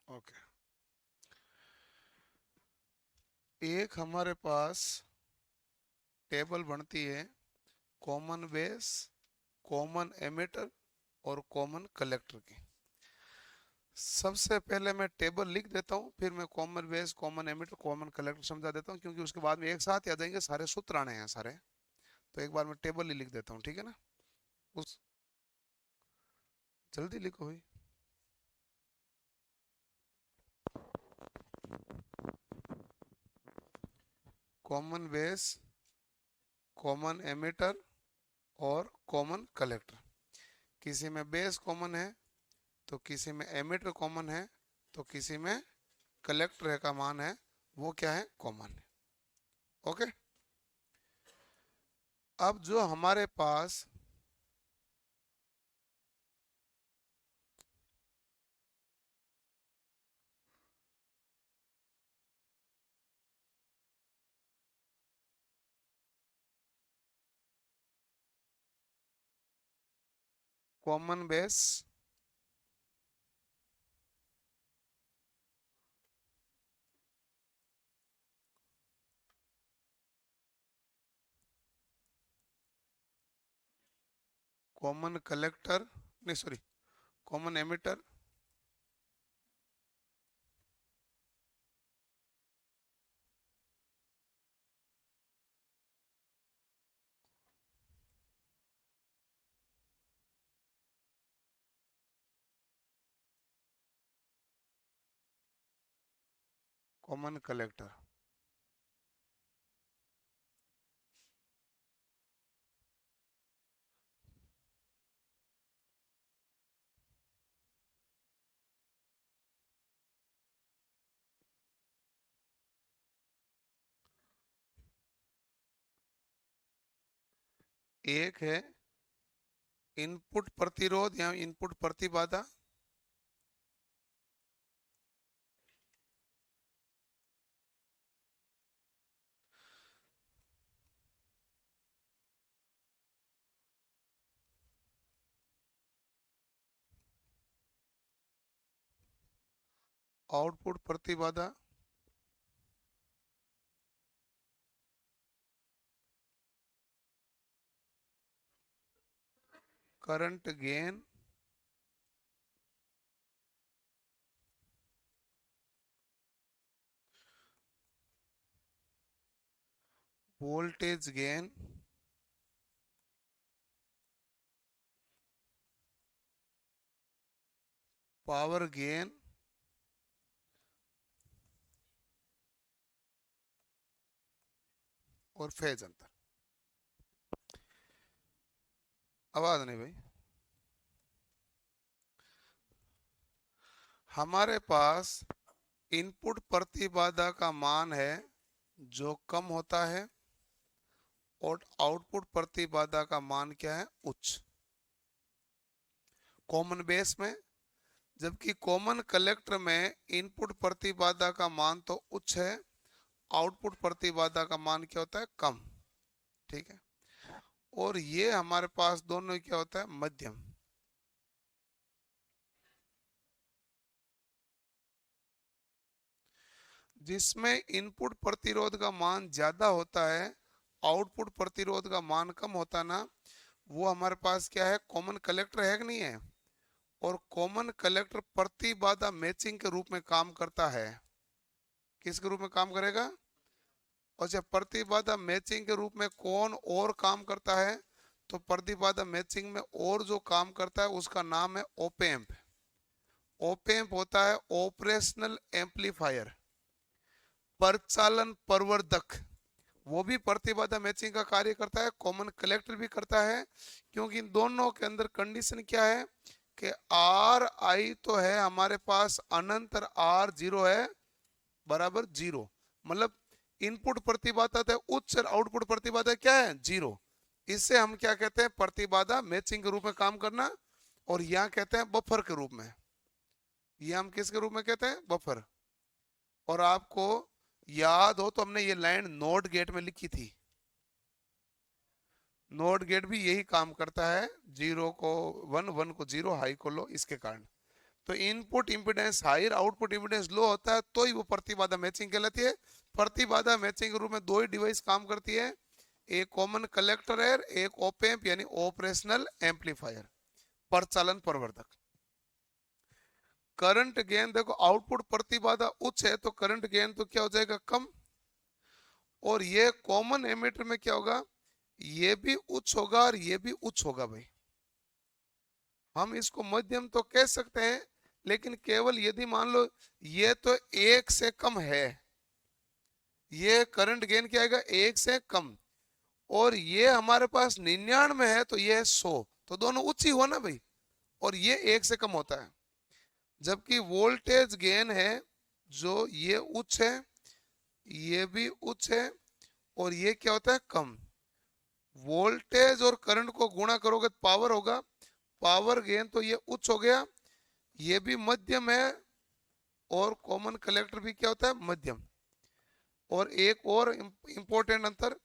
ओके, एक हमारे पास टेबल बनती है कॉमन बेस, कॉमन एमिटर और कॉमन कलेक्टर की। सबसे पहले मैं टेबल लिख देता हूँ, फिर मैं common base, common emitter, common collector समझा देता हूँ, क्योंकि उसके बाद में एक साथ ही आ जाएंगे, सारे सूत्र आने हैं सारे। तो एक बार मैं टेबल ही लिख देता हूँ, ठीक है ना। उस जल्दी लिखो भाई। कॉमन बेस, कॉमन एमिटर और कॉमन कलेक्टर। किसी में बेस कॉमन है तो किसी में एमिटर कॉमन है तो किसी में कलेक्टर का मान है वो क्या है, कॉमन है। ओके, अब जो हमारे पास कॉमन बेस, कॉमन कलेक्टर, नहीं sorry, common emitter, common collector. एक है इनपुट प्रतिरोध या इनपुट प्रतिबाधा, आउटपुट प्रतिबाधा, current gain, voltage gain, power gain और फेज अंतर। आवाज नहीं भाई। हमारे पास इनपुट प्रतिबाधा का मान है जो कम होता है और आउटपुट प्रतिबाधा का मान क्या है, उच्च, कॉमन बेस में। जबकि कॉमन कलेक्टर में इनपुट प्रतिबाधा का मान तो उच्च है, आउटपुट प्रतिबाधा का मान क्या होता है, कम। ठीक है, और ये हमारे पास दोनों क्या होता है, मध्यम। जिसमें इनपुट प्रतिरोध का मान ज्यादा होता है, आउटपुट प्रतिरोध का मान कम होता ना, वो हमारे पास क्या है, कॉमन कलेक्टर है कि नहीं है। और कॉमन कलेक्टर प्रतिबाधा मैचिंग के रूप में काम करता है। किसके रूप में काम करेगा, अच्छा, प्रतिबाधा मैचिंग के रूप में कौन और काम करता है, तो प्रतिबाधा मैचिंग में और जो काम करता है उसका नाम है ओपेम्प। ओपेम्प होता है ऑपरेशनल एम्पलीफायर, परिचालन प्रवर्धक। वो भी प्रतिबाधा मैचिंग का कार्य करता है, कॉमन कलेक्टर भी करता है। क्योंकि इन दोनों के अंदर कंडीशन क्या है कि आर आई तो है हमारे पास अनंत, आर जीरो है बराबर जीरो। मतलब इनपुट प्रतिबाधा है उच्च और आउटपुट प्रतिबाधा क्या है, जीरो। इससे हम क्या कहते हैं, प्रतिबाधा मैचिंग के रूप में काम करना। और यहाँ कहते हैं बफर के रूप में। ये हम किसके रूप में कहते हैं, बफर। और आपको याद हो तो हमने ये लाइन नोट गेट में लिखी थी। नोट गेट भी यही काम करता है, जीरो को वन, वन को जीरो, हाई को लो, इसके कारण। तो input impedance higher output impedance low होता है तो ही वो प्रतिबाधा मैचिंग कहलाती है। प्रतिबाधा मैचिंग के रूप में दो ही डिवाइस काम करती है, एक कॉमन कलेक्टर है, एक ओपेम्प यानी ऑपरेशनल एम्पलीफायर, प्रचालन प्रवर्धक। करंट गेन देखो, आउटपुट प्रतिबाधा उच्च है तो करंट गेन तो क्या हो जाएगा, कम। और ये कॉमन एमीटर में क्या होगा, ये भी उच्च होगा और ये भी उच्च होगा भाई। हम इसको मध्यम तो कह सकते हैं, लेकिन केवल यदि मान लो ये तो एक से कम है, ये करंट गेन क्या आएगा, एक से कम, और ये हमारे पास 99 है तो ये है 100, तो दोनों उच्च ही हो ना भाई, और ये एक से कम होता है। जबकि वोल्टेज गेन है जो ये उच्च है, ये भी उच्च है, और ये क्या होता है, कम। वोल्टेज और करंट को गुणा करोगे तो पावर होगा, पावर गेन तो ये उच्च हो गया, ये भी मध्यम है, और कॉमन कलेक्टर भी क्या होता है, मध्यम। और एक और इंपॉर्टेंट अंतर,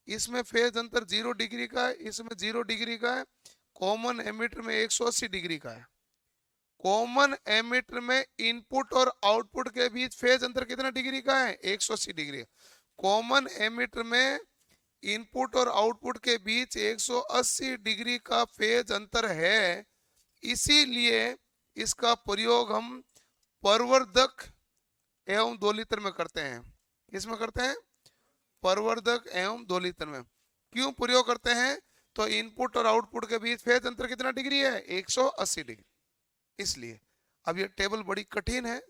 इसमें फेज अंतर 0 डिग्री का है, इसमें 0 डिग्री का है। कॉमन एमीटर में 180 डिग्री का है। कॉमन एमीटर में इनपुट और आउटपुट के बीच फेज अंतर कितना डिग्री का है, 180 डिग्री। कॉमन एमीटर में इनपुट और आउटपुट के बीच 180 डिग्री का फेज अंतर है, इसीलिए इसका प्रयोग हम प्रवर्धक एवं दोलित्र में करते हैं। किसमें करते हैं, प्रवर्धक एवं दोलित्र में। क्यों प्रयोग करते हैं, तो इनपुट और आउटपुट के बीच फेज अंतर कितना डिग्री है, 180 डिग्री, इसलिए। अब ये टेबल बड़ी कठिन है,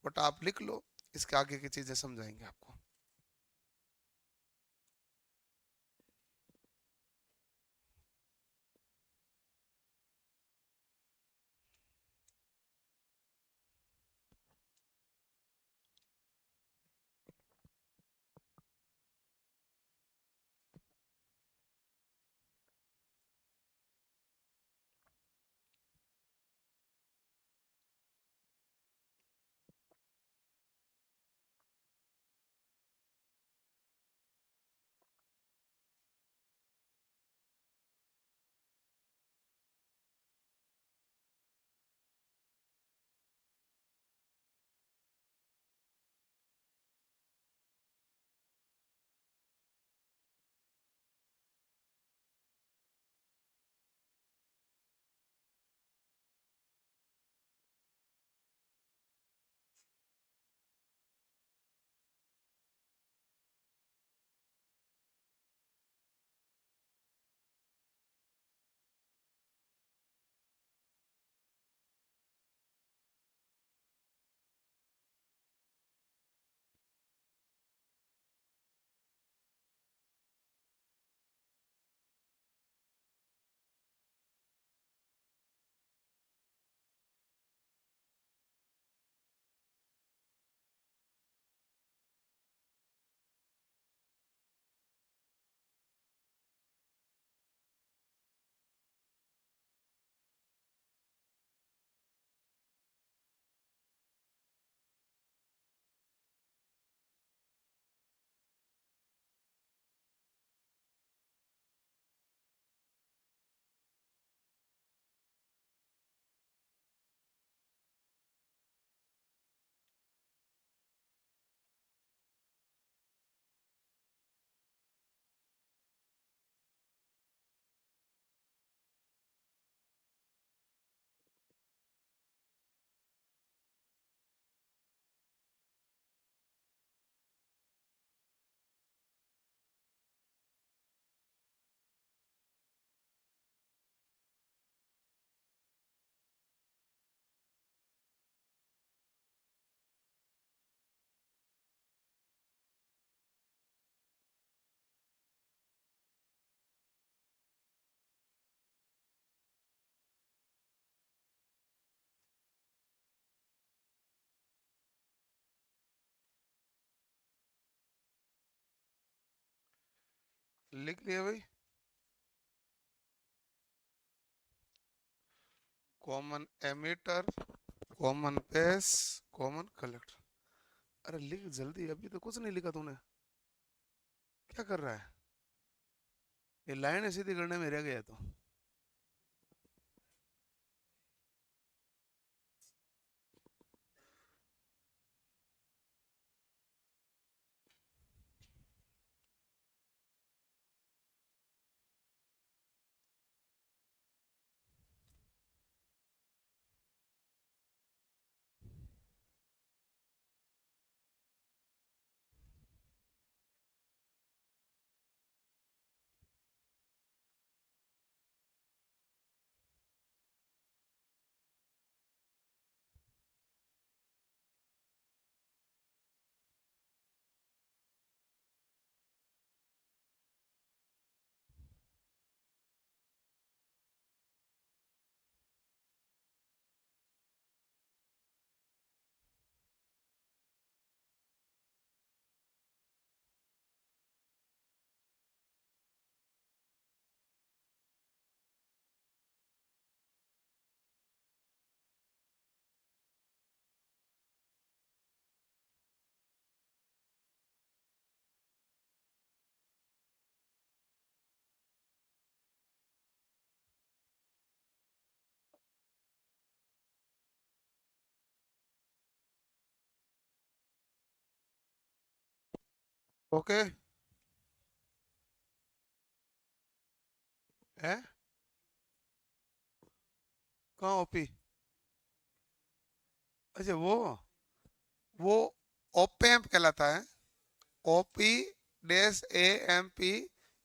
बट आप लिख लो, इसके आगे की चीजें समझाएंगे आपको। लिख लिया भाई, common ammeter, common base, common collector. अरे लिख जल्दी, अभी तो कुछ नहीं लिखा तूने, क्या कर रहा है, ये लाइन सीधी करने में रह गया तो। ओके है। कहाँ ओपी? अच्छा वो ओपैम्प कहलाता है। Op dash A M P,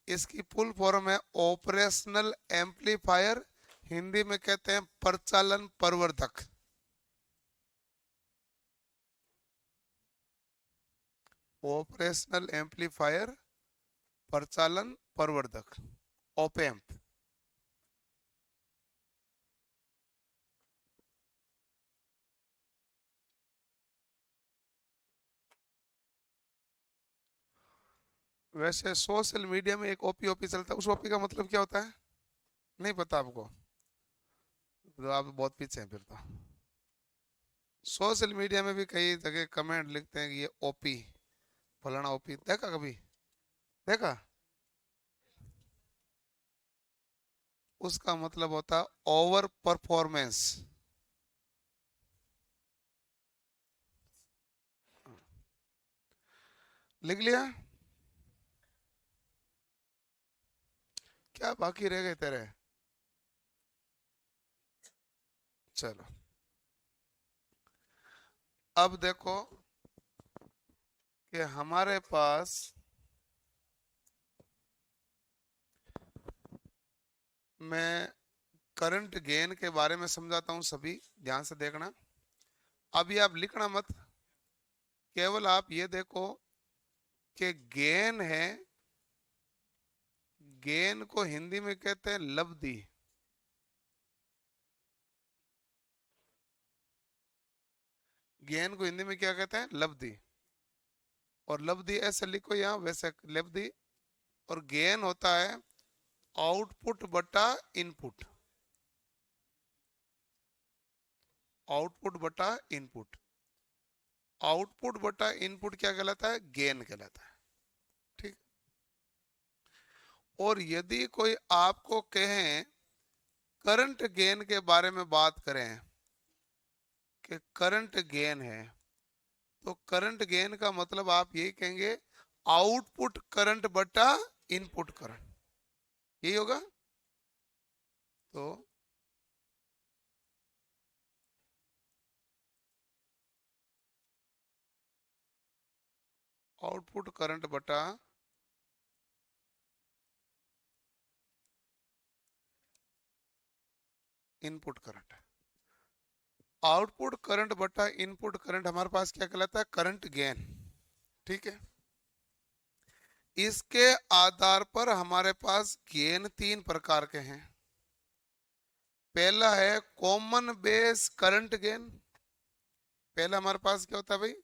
इसकी फुल फॉर्म है ऑपरेशनल एम्पलीफायर, हिंदी में कहते हैं प्रचालन प्रवर्धक। ऑपरेशनल एम्पलीफायर प्रचालन प्रवर्धक, ओपैम्प। वैसे सोशल मीडिया में एक ओपी ओपी चलता है, उस ओपी का मतलब क्या होता है? नहीं पता आपको? तो आप बहुत पीछे हैं फिर तो। सोशल मीडिया में भी कई जगह कमेंट लिखते हैं कि ये ओपी, फलाना ओपी। देखा कभी? देखा? उसका मतलब होता है ओवर परफॉर्मेंस। लिख लिया? क्या बाकी रह गए तेरे? चलो अब देखो कि हमारे पास, मैं करंट गेन के बारे में समझाता हूं, सभी ध्यान से देखना। अभी आप लिखना मत, केवल आप ये देखो कि गेन है, गेन को हिंदी में कहते हैं लब्धि। गेन को हिंदी में क्या कहते हैं? लब्धि। और लब्धि ऐसे लिखो यहाँ, वैसे लब्धि। और गेन होता है आउटपुट बटा इनपुट, आउटपुट बटा इनपुट। आउटपुट बटा इनपुट क्या कहलाता है? गेन कहलाता है। ठीक। और यदि कोई आपको कहे, करंट गेन के बारे में बात करें कि करंट गेन है, तो करंट गेन का मतलब आप यही कहेंगे आउटपुट करंट बटा इनपुट करंट, यही होगा। तो आउटपुट करंट बटा इनपुट करंट। आउटपुट करंट बटा इनपुट करंट हमारे पास क्या कहलाता है? Current gain. ठीक है। इसके आधार पर हमारे पास गेन तीन प्रकार के हैं। पहला है कॉमन बेस करंट गेन। पहला हमारे पास क्या होता है भाई?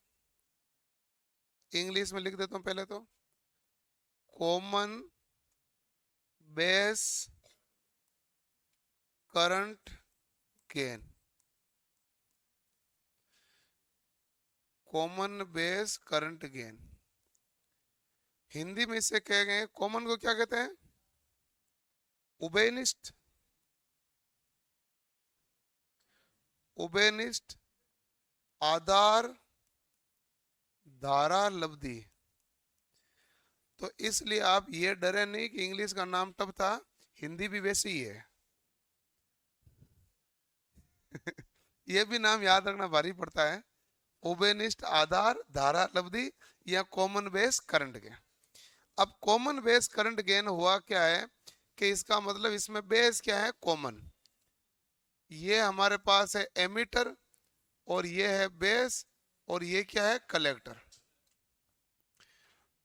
इंग्लिश में लिख देता हूं पहले तो, common base current gain. Common base current gain, Hindi में इसे कह गए, कॉमन को क्या कहते हैं? उभयनिष्ठ, उभयनिष्ठ आधार धारा लब्धि। तो इसलिए आप ये डरे नहीं कि इंग्लिश का नाम टफ था, हिंदी भी वैसे ही है। ये भी नाम याद रखना भारी पड़ता है, उभयनिष्ठ आधार धारा लब्धि या कॉमन बेस करंट गेन। अब कॉमन बेस करंट गेन हुआ क्या है कि इसका मतलब इसमें बेस क्या है? कॉमन। ये हमारे पास है एमीटर, और ये है बेस, और ये क्या है? कलेक्टर।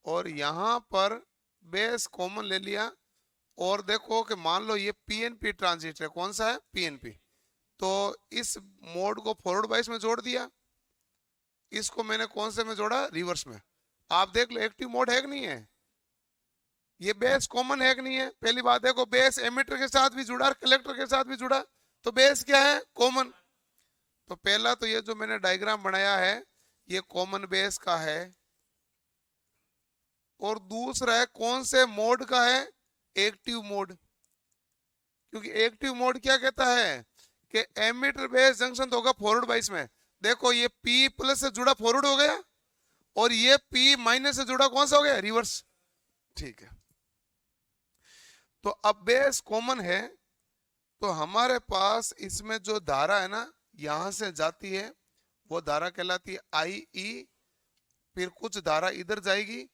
और यहां पर बेस कॉमन ले लिया। और देखो कि मान लो ये पीएनपी ट्रांजिस्टर है, कौन सा है? पीएनपी। तो इस मोड को फॉरवर्ड बाइस में जोड़ दिया, इसको मैंने कौन से में जोड़ा? रिवर्स में। आप देख लो एक्टिव मोड है कि नहीं है? ये बेस कॉमन है कि नहीं है? पहली बात देखो, बेस एमीटर के साथ भी जुड़ा, कलेक्टर के साथ भी जुड़ा, तो बेस क्या है? कॉमन। तो पहला तो ये जो मैंने डायग्राम बनाया है, ये कॉमन बेस का है। और दूसरा है कौन से मोड का है? Active mode. क्योंकि एक्टिव मोड क्या कहता है कि एमीटर बेस जंक्शन तो होगा फॉरवर्ड बाइस में। देखो ये पी प्लस से जुड़ा फॉरवर्ड हो गया, और ये P माइनस से जुड़ा कौन सा हो गया, रिवर्स। ठीक है, तो अब बेस कॉमन है, तो हमारे पास इसमें जो धारा है ना यहां से जाती है वो धारा कहलाती है आई ई, फिर कुछ धारा इधर जाएगी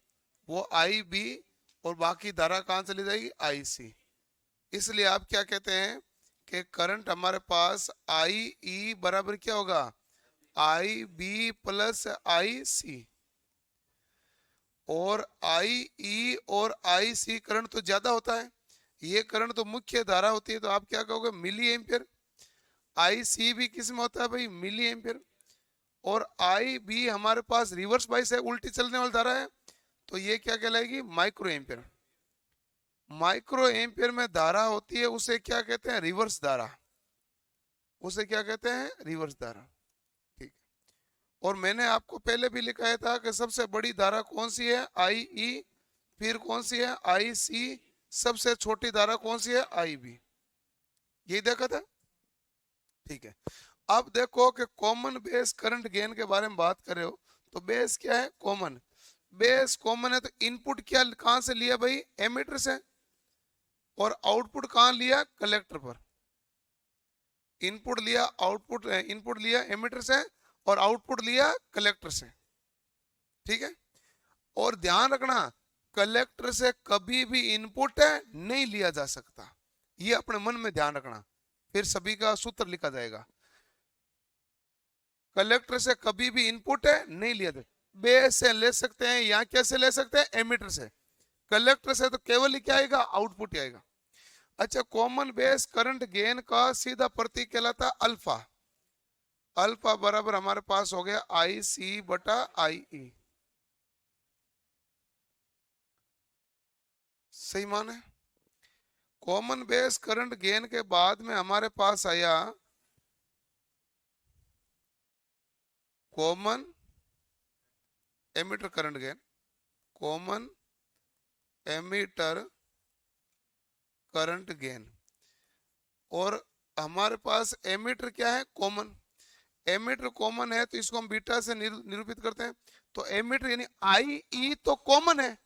वो आई बी, और बाकी धारा कहां चली जाएगी, आई सी। इसलिए आप क्या कहते हैं कि करंट हमारे पास आई ई बराबर क्या होगा, आई बी प्लस आई सी। और आई ई और आई सी करंट तो ज्यादा होता है, ये करंट तो मुख्य धारा होती है, तो आप क्या कहोगे, मिली एम्पियर। आई सी भी किस में होता है भाई, मिली एम्पियर। और आई बी हमारे पास रिवर्स बाइस है, उल्टी चलने वाली धारा है, तो ये क्या कहलाएगी, माइक्रो एम्पियर। माइक्रो एम्पियर में धारा होती है उसे क्या कहते हैं, रिवर्स धारा। उसे क्या कहते हैं, रिवर्स धारा। ठीक है, और मैंने आपको पहले भी लिखाया था कि सबसे बड़ी धारा कौन सी है, आई ई, फिर कौन सी है, आई सी, सबसे छोटी धारा कौन सी है, आई बी। यही देखा था। ठीक है, अब देखो कि कॉमन बेस करंट गेन के बारे में बात कर रहे हो, तो बेस क्या है, कॉमन। बेस कॉमन है तो इनपुट क्या कहां से लिया भाई, एमीटर से, और आउटपुट कहां लिया, कलेक्टर पर। इनपुट लिया आउटपुट, इनपुट लिया एमीटर से और आउटपुट लिया कलेक्टर से। ठीक है, और ध्यान रखना कलेक्टर से कभी भी इनपुट नहीं लिया जा सकता, ये अपने मन में ध्यान रखना, फिर सभी का सूत्र लिखा जाएगा। कलेक्टर से कभी भी इनपुट नहीं लिया जाता, बेस से ले सकते हैं या कैसे ले सकते हैं, एमीटर से। कलेक्टर से तो केवल ही क्या आएगा, आउटपुट ही आएगा। अच्छा, कॉमन बेस करंट गेन का सीधा प्रतीक कहलाता है अल्फा। अल्फा बराबर हमारे पास हो गया आई सी बटा आई ई। सही मान है। कॉमन बेस करंट गेन के बाद में हमारे पास आया common ammeter current gain. Common ammeter current gain, और हमारे पास एमीटर क्या है, कॉमन। एमीटर कॉमन है तो इसको हम बीटा से निरूपित करते हैं, तो एमीटर यानी आई ई तो कॉमन है।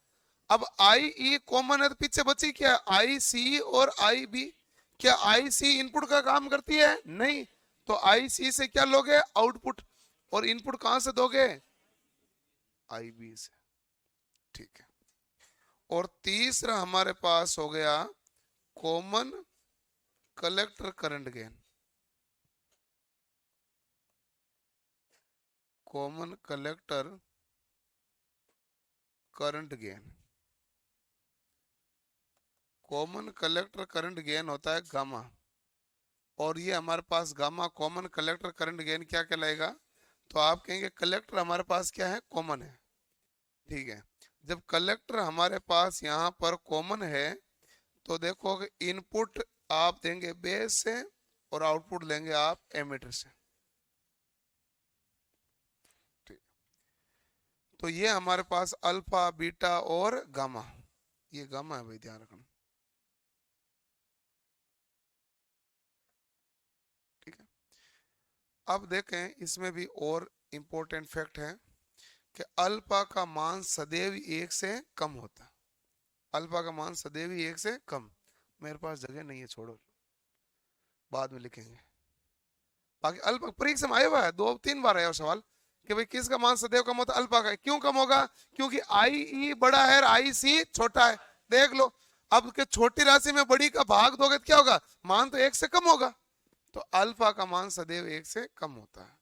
अब आई ई कॉमन है तो पीछे बची क्या, आई सी और आई बी। क्या आई सी इनपुट का काम करती है, नहीं, तो आई सी से क्या लोगे, आउटपुट, और इनपुट कहां से दोगे, आई बी से। ठीक है, और तीसरा हमारे पास हो गया common collector current gain. Common collector current gain, common collector current gain होता है गामा, और ये हमारे पास gamma common collector current gain क्या कहलाएगा, तो आप कहेंगे कलेक्टर हमारे पास क्या है, कॉमन है। ठीक है, जब कलेक्टर हमारे पास यहाँ पर कॉमन है तो देखो कि इनपुट आप देंगे बेस से और आउटपुट लेंगे आप एमीटर से। ठीक, तो ये हमारे पास अल्फा बीटा और गामा, ये गामा है भाई, ध्यान रखना। ठीक है, अब देखें इसमें भी और इंपॉर्टेंट फैक्ट है कि अल्फा का मान सदैव एक से कम होता है। अल्फा का मान सदैव ही एक से कम। मेरे पास जगह नहीं है, छोड़ो, बाद में लिखेंगे। बाकी अल्फा परीक्षा में आया हुआ है, 2-3 बार आया सवाल कि भाई किसका मान सदैव कम होता है, अल्फा का। क्यों कम होगा, क्योंकि आई ई बड़ा है और आई सी छोटा है। देख लो, अब के छोटी राशि में बड़ी का भाग दोगे तो क्या होगा, मान तो एक से कम होगा, तो अल्फा का मान सदैव एक से कम होता है।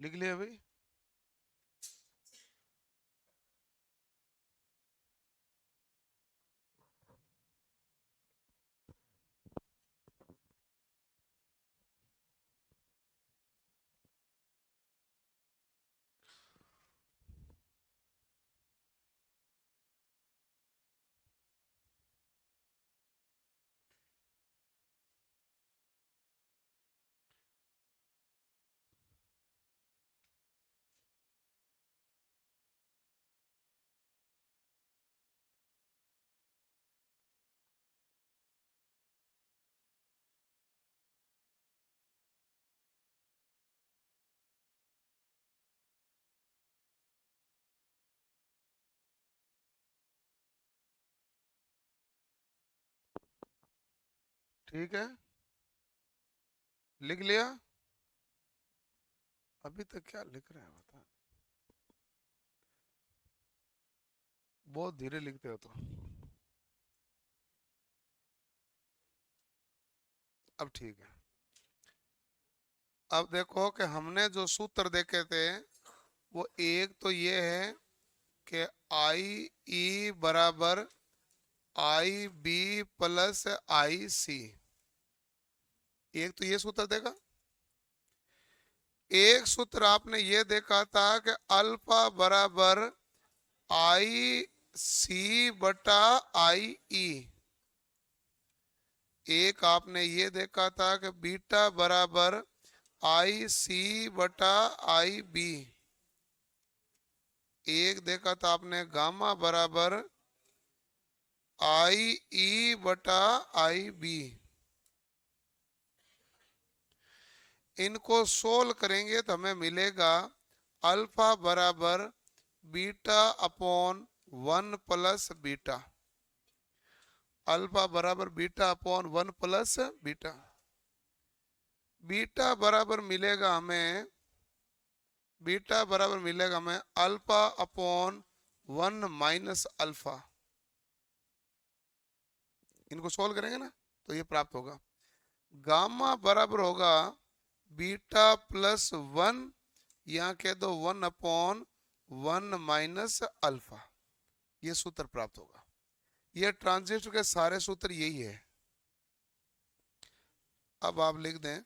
लिख लिया भाई। ठीक है, लिख लिया। अभी तक क्या लिख रहे हैं बता। बहुत धीरे लिखते हो तो। अब ठीक है। अब देखो कि हमने जो सूत्र देखे थे, वो एक तो ये है कि आई ई बराबर आई बी प्लस आई सी। एक तो ये सूत्र देखा। एक सूत्र आपने ये देखा था कि अल्फा बराबर आई सी बटा आई ई। एक आपने ये देखा था कि बीटा बराबर आई सी बटा आई बी। एक देखा था आपने गामा बराबर आई ई बटा आई बी। इनको सोल्व करेंगे तो हमें मिलेगा अल्फा बराबर बीटा अपॉन 1 + बीटा। अल्फा बराबर बीटा अपॉन 1 + बीटा। बीटा बराबर मिलेगा हमें, बीटा बराबर मिलेगा हमें अल्फा अपॉन 1 - अल्फा। इनको सोल्व करेंगे ना तो ये प्राप्त होगा। गामा बराबर होगा बीटा प्लस 1, यहाँ कह दो 1/1 - अल्फा। ये सूत्र प्राप्त होगा। ये ट्रांजिस्टर के सारे सूत्र यही है। अब आप लिख दें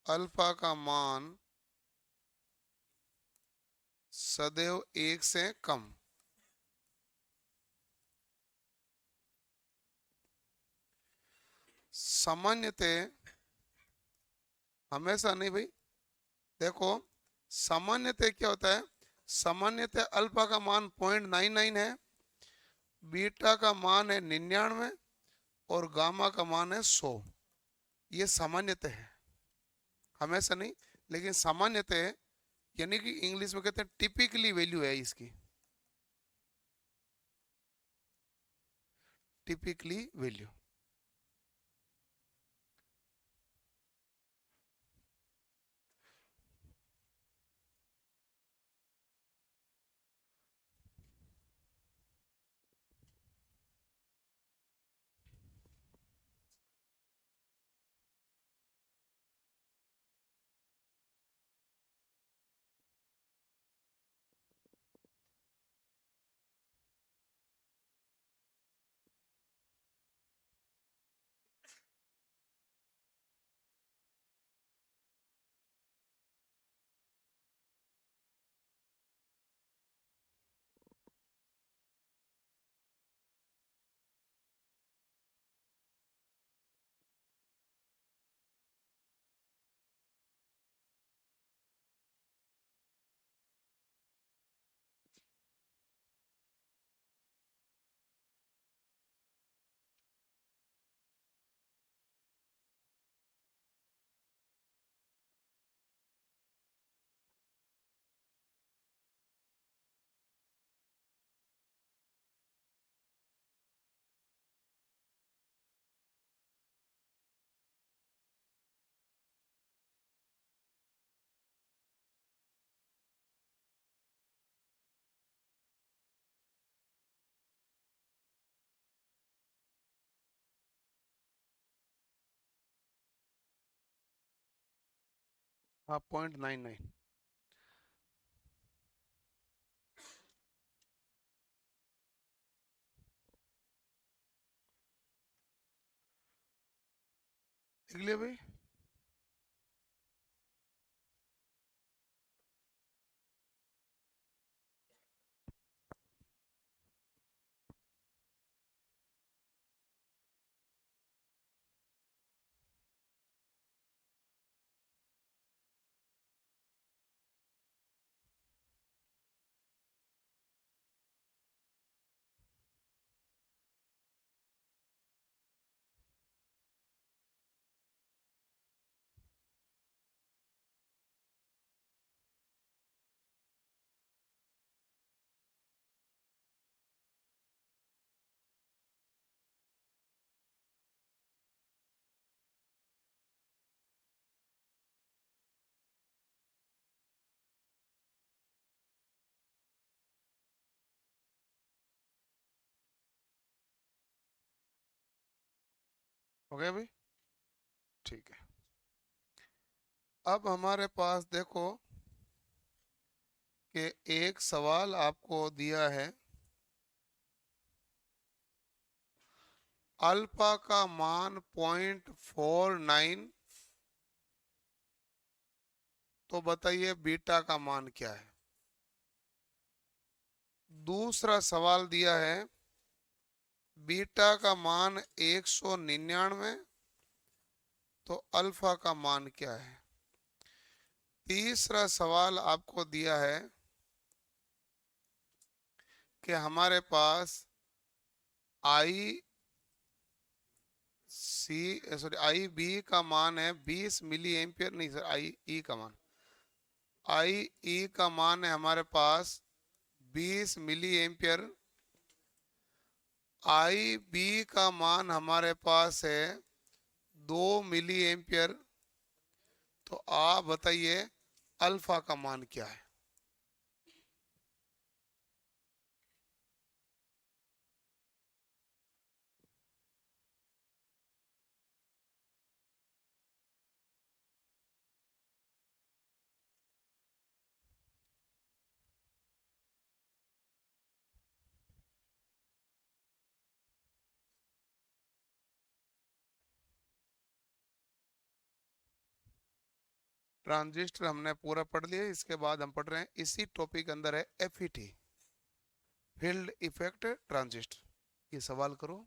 अल्फा का मान सदैव 1 से कम। सामान्यतः, हमेशा नहीं भाई। देखो, सामान्यतः क्या होता है, सामान्यतः अल्फा का मान 0.99 है, बीटा का मान है 99 और गामा का मान है 100। ये सामान्यतः है, हमेशा नहीं। लेकिन सामान्यतः यानी कि इंग्लिश में कहते हैं टिपिकली वैल्यू है इसकी। Typically value. हाँ 0.99। लिख लिया भाई। हो गया भाई। ठीक है। अब हमारे पास देखो कि एक सवाल आपको दिया है, अल्फा का मान 0.49, तो बताइए बीटा का मान क्या है। दूसरा सवाल दिया है, बीटा का मान 199, तो अल्फा का मान क्या है। तीसरा सवाल आपको दिया है कि हमारे पास आई सी सॉरी आई बी का मान है 20 मिली एम्पियर, नहीं सर, आई ई का मान, आई ई का मान है हमारे पास 20 मिली एम्पियर, आई बी का मान हमारे पास है 2 मिली एम्पियर, तो आप बताइए अल्फा का मान क्या है। ट्रांजिस्टर हमने पूरा पढ़ लिया, इसके बाद हम पढ़ रहे हैं इसी टॉपिक के अंदर है एफईटी, फील्ड इफेक्ट ट्रांजिस्टर। ये सवाल करो।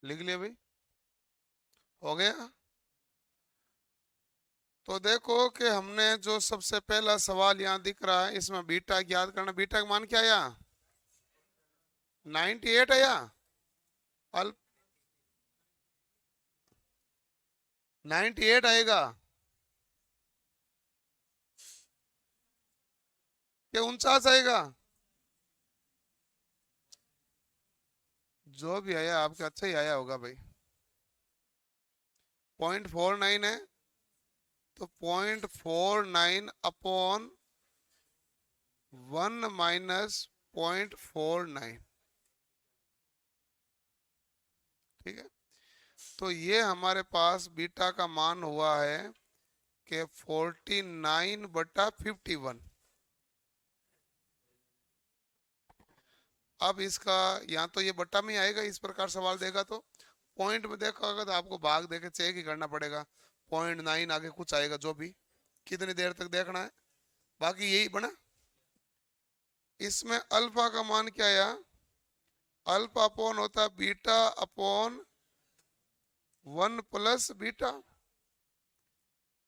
लिख लिया भाई। हो गया। तो देखो कि हमने जो सबसे पहला सवाल यहाँ दिख रहा है, इसमें बीटा ज्ञात करना। बीटा का मान क्या आया, 98 आया। अल 98 आएगा। क्या 49 आएगा? जो भी आया आपका अच्छा ही आया होगा भाई। 0.49 है, तो 0.49 अपॉन 1 माइनस 0.49, ठीक है। तो ये हमारे पास बीटा का मान हुआ है कि 49/51। अब इसका यहाँ तो ये बट्टा में ही आएगा, इस प्रकार सवाल देगा तो पॉइंट में देखा होगा तो आपको भाग देके चेक ही करना पड़ेगा। 0.9 आगे कुछ आएगा, जो भी कितनी देर तक देखना है, बाकी यही बना। इसमें अल्फा का मान क्या आया? अल्फा अपॉन होता है बीटा अपॉन 1 + बीटा।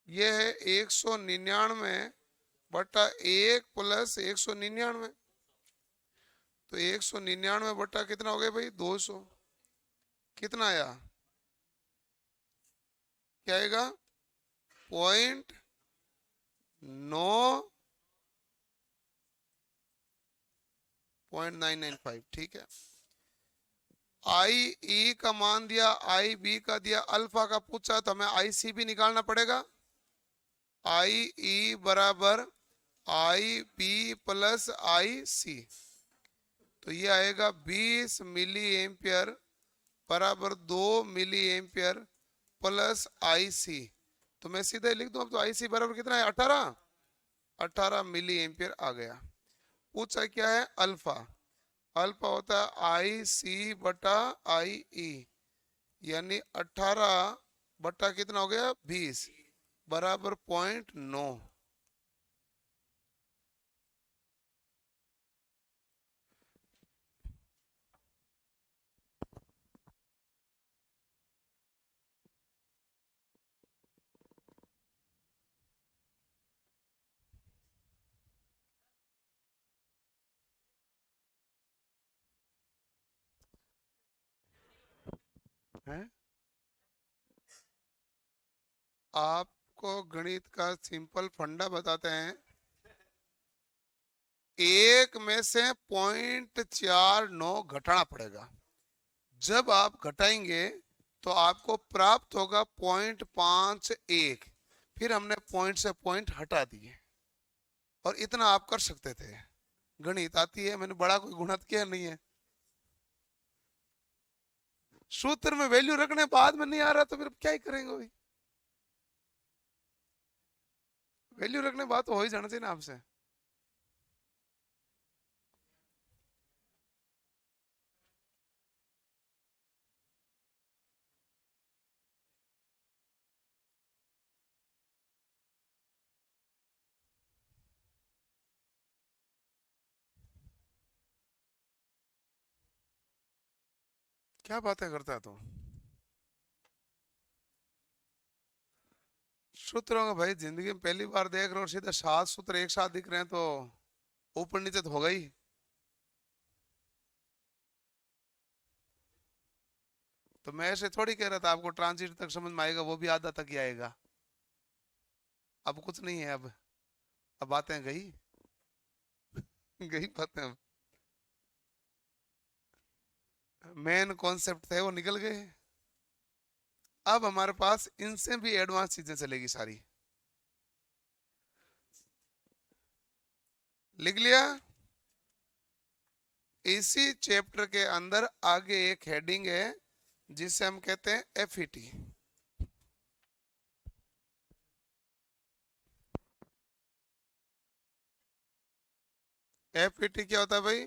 ये है 199/1 + 199। तो 199 कितना हो गया भाई? 200। कितना आया? क्या आएगा? 0.995, ठीक है। आई ई का मान दिया, आई बी का दिया, अल्फा का पूछा तो हमें आई सी भी निकालना पड़ेगा। आई ई बराबर आई बी प्लस आई सी, तो ये आएगा 20 मिली एम्पियर बराबर 2 मिली एम्पियर प्लस आई सी। तो मैं सीधे लिख दूं अब, तो आई सी बराबर कितना है? 18 मिली एम्पियर आ गया। पूछा क्या है? अल्फा। अल्फा होता है आई सी बटा आई ई, यानी 18 बटा कितना हो गया? 20 बराबर 0.9। है आपको गणित का सिंपल फंडा बताते हैं। एक में से 0.49 घटाना पड़ेगा। जब आप घटाएंगे तो आपको प्राप्त होगा 0.51। फिर हमने पॉइंट से पॉइंट हटा दिए, और इतना आप कर सकते थे। गणित आती है, मैंने बड़ा कोई गुणत किया नहीं है। सूत्र में वैल्यू रखने बाद में नहीं आ रहा तो फिर क्या ही करेंगे भाई? वैल्यू रखने बाद तो हो ही जाना चाहिए ना आपसे। क्या बातें करता है तू? सूत्रों का भाई जिंदगी में पहली बार देख रहे हो, सीधा 7 सूत्र एक साथ दिख रहे हैं तो ऊपर नीचे तो होगा ही। तो मैं ऐसे थोड़ी कह रहा था आपको ट्रांजिट तक समझ में आएगा, वो भी आधा तक ही आएगा। अब कुछ नहीं है। अब बातें गई। गई बातें। अब मेन कॉन्सेप्ट थे वो निकल गए। अब हमारे पास इनसे भी एडवांस चीजें चलेगी सारी। लिख लिया? इसी चैप्टर के अंदर आगे एक हेडिंग है जिसे हम कहते हैं एफईटी। एफईटी क्या होता है भाई?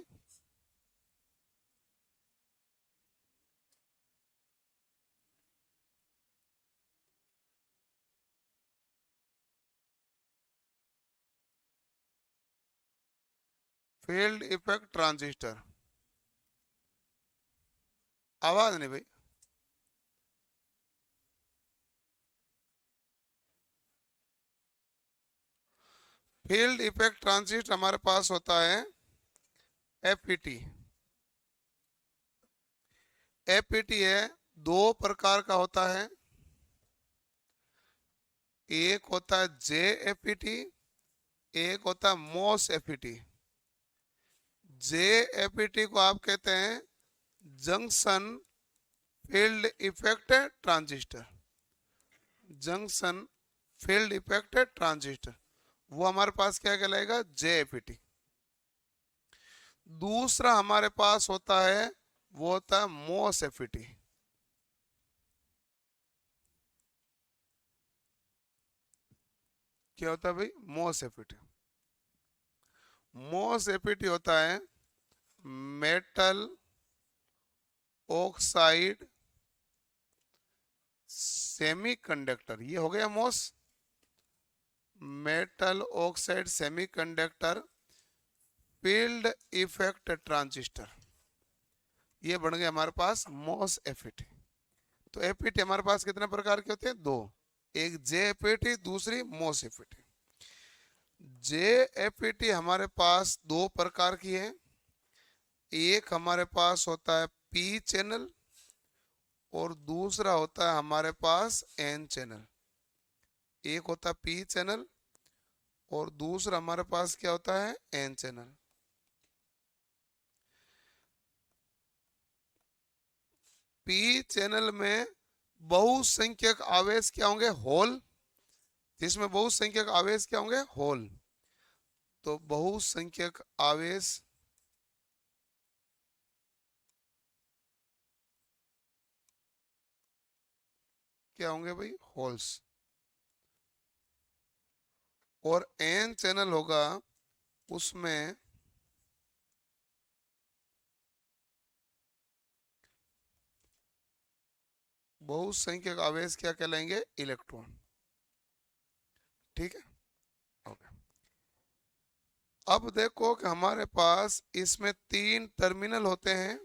Field effect transistor. आवाज नहीं भाई। फील्ड इफेक्ट ट्रांजिस्टर हमारे पास होता है एफईटी। एफईटी है, दो प्रकार का होता है। एक होता है जे एफईटी, एक होता है मोस एफईटी। जे एफईटी को आप कहते हैं junction field effect transistor. Junction field effect transistor वो हमारे पास क्या कहलाएगा, जे एफईटी। दूसरा हमारे पास होता है वो होता है मोस एफईटी। क्या होता है भाई, मोस एफईटी। मोस एफईटी होता है मेटल ऑक्साइड सेमीकंडक्टर। ये हो गया मोस, metal oxide semiconductor field effect transistor. ये बन गया हमारे पास मोस एफईटी। तो एफईटी हमारे पास कितने प्रकार के होते हैं, दो। एक जे एफईटी, दूसरी मोस एफईटी। जे एफईटी हमारे पास दो प्रकार की है। एक हमारे पास होता है पी चैनल और दूसरा होता है हमारे पास एन चैनल। एक होता है पी चैनल और दूसरा हमारे पास क्या होता है, एन चैनल। पी चैनल में बहुसंख्यक आवेश क्या होंगे, होल। जिसमें बहुसंख्यक आवेश क्या होंगे, होल। तो बहुसंख्यक आवेश क्या होंगे भाई, होल्स। और एन चैनल होगा उसमें बहुसंख्यक आवेश क्या कहलाएंगे, इलेक्ट्रॉन। ठीक है, ओके। अब देखो कि हमारे पास इसमें तीन टर्मिनल होते हैं,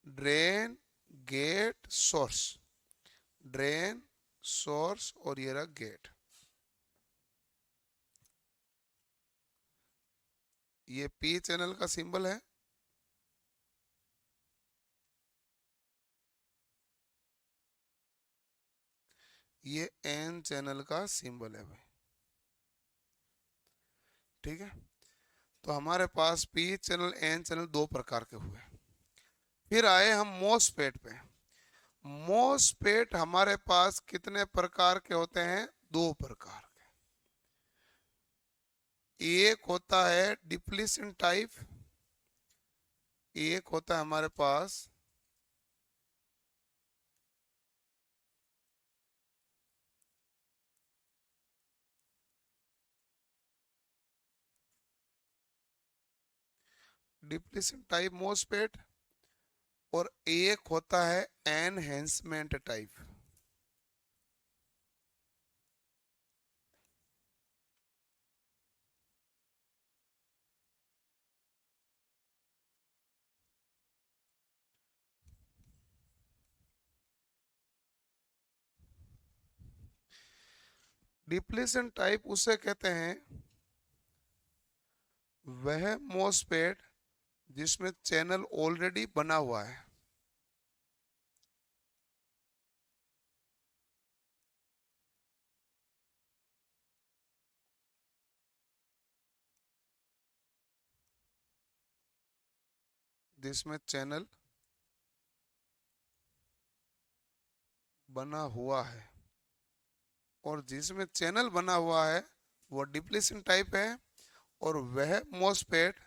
drain, gate, source. Drain, source और ये रहा गेट। ये पी चैनल का सिंबल है, ये एन चैनल का सिंबल है भाई। ठीक है, तो हमारे पास पी चैनल एन चैनल दो प्रकार के हुए। फिर आए हम मोसफेट पे। मोसफेट हमारे पास कितने प्रकार के होते हैं, दो प्रकार के। एक होता है डिप्लीशन टाइप, एक होता है हमारे पास डिप्लीशन टाइप मोसफेट और एक होता है एनहेंसमेंट टाइप। डिप्लीशन टाइप उसे कहते हैं वह मोसफेट जिसमें चैनल ऑलरेडी बना हुआ है। जिसमें चैनल बना हुआ है, और जिसमें चैनल बना हुआ है वो डिप्लीशन टाइप है। और वह मोसफेट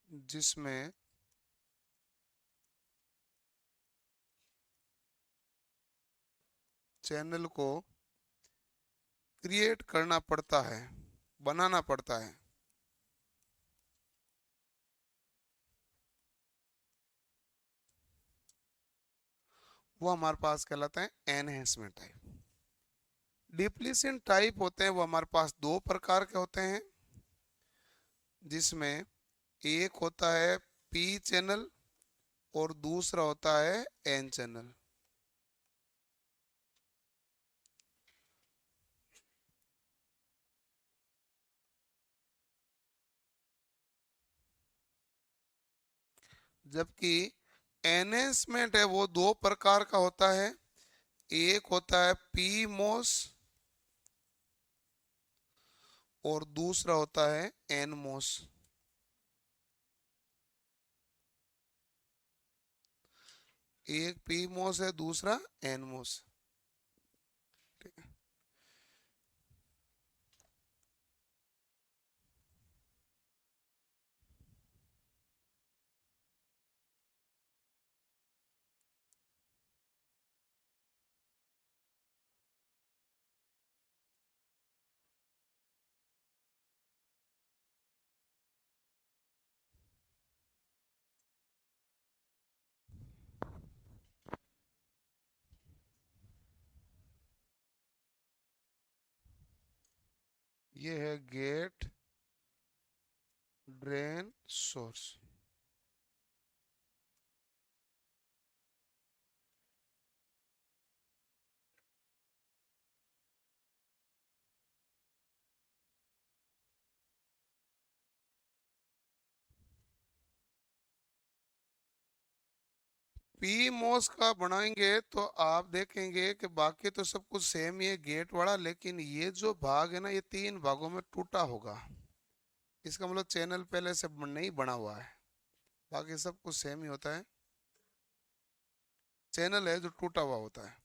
जिसमें चैनल को क्रिएट करना पड़ता है, बनाना पड़ता है, वो हमारे पास कहलाता है एनहेंसमेंट टाइप। डिप्लीशन टाइप होते हैं वो हमारे पास दो प्रकार के होते हैं, जिसमें एक होता है पी चैनल और दूसरा होता है एन चैनल। जबकि एनहेंसमेंट है वो दो प्रकार का होता है। एक होता है पी मोस और दूसरा होता है एन मोस। एक पी मोस है, दूसरा एन मोस। ये है गेट ड्रेन सोर्स। पी मोस का बनाएंगे तो आप देखेंगे कि बाकी तो सब कुछ सेम ही है गेट वाला, लेकिन ये जो भाग है ना ये तीन भागों में टूटा होगा। इसका मतलब चैनल पहले से नहीं बना हुआ है। बाकी सब कुछ सेम ही होता है। चैनल है जो टूटा हुआ होता है।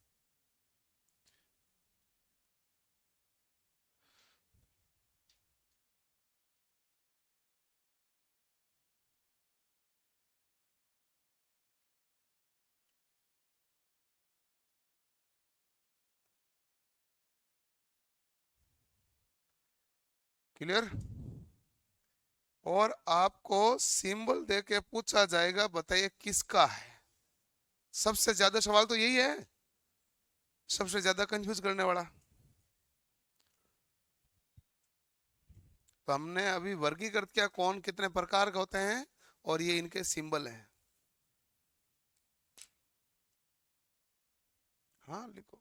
क्लियर। और आपको सिंबल दे के पूछा जाएगा बताइए किसका है। सबसे ज्यादा सवाल तो यही है, सबसे ज्यादा कंफ्यूज करने वाला। तो हमने अभी वर्गीकृत किया कौन कितने प्रकार के होते हैं और ये इनके सिंबल हैं। हाँ लिखो।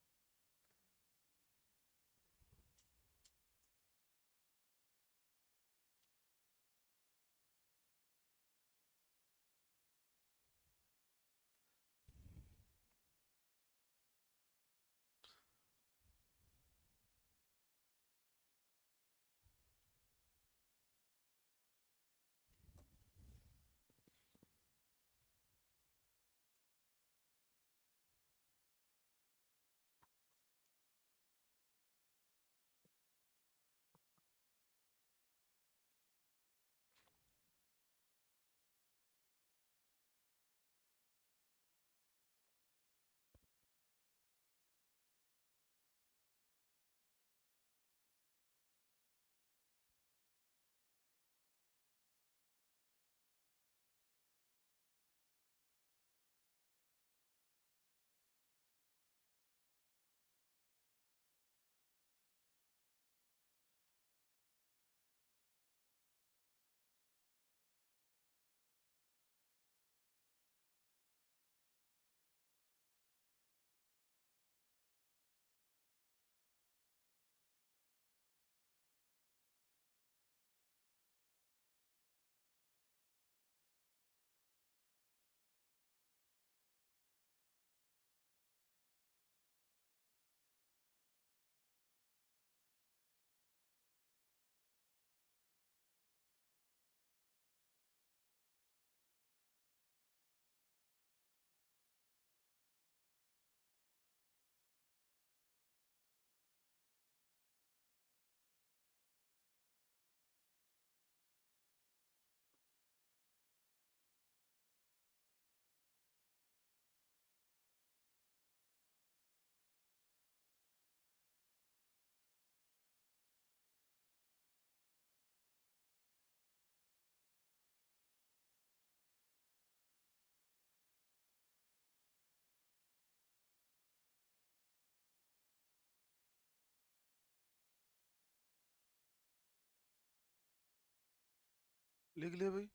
लिख ले भाई।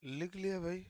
लिख लिया भाई।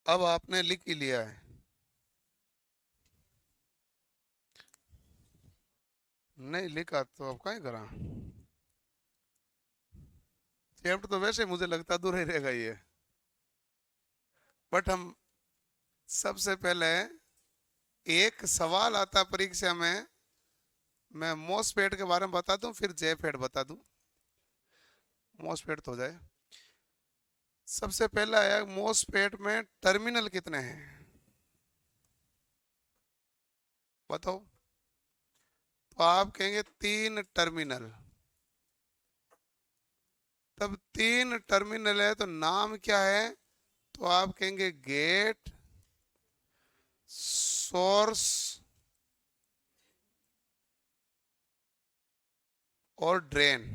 अब आपने लिख ही लिया है। नहीं लिखा तो अब क्या करा। चैप्टर तो वैसे मुझे लगता अधूरा ही रहेगा ये। बट हम सबसे पहले एक सवाल आता परीक्षा में, मैं मोसपेट के बारे में बता दूं फिर जेफेट बता दूं। मोसपेट तो हो जाए। सबसे पहला है मोसपेट में टर्मिनल कितने हैं, बताओ। तो आप कहेंगे 3 टर्मिनल। तब 3 टर्मिनल है तो नाम क्या है, तो आप कहेंगे गेट, सोर्स और ड्रेन।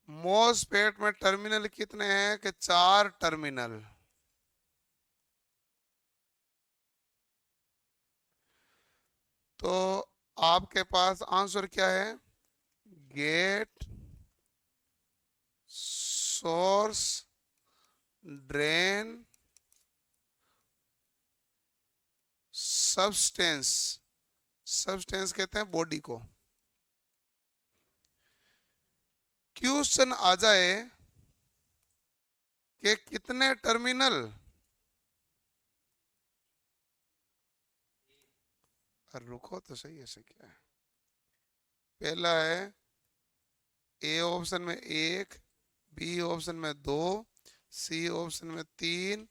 मोसपेट में टर्मिनल कितने हैं कि 4 टर्मिनल। तो आपके पास आंसर क्या है, gate, source, drain, substance. Substance कहते हैं बॉडी को। क्वेश्चन आ जाए कि कितने टर्मिनल, रुको तो सही, ऐसे क्या है। पहला है ए ऑप्शन में 1, बी ऑप्शन में 2, सी ऑप्शन में 3,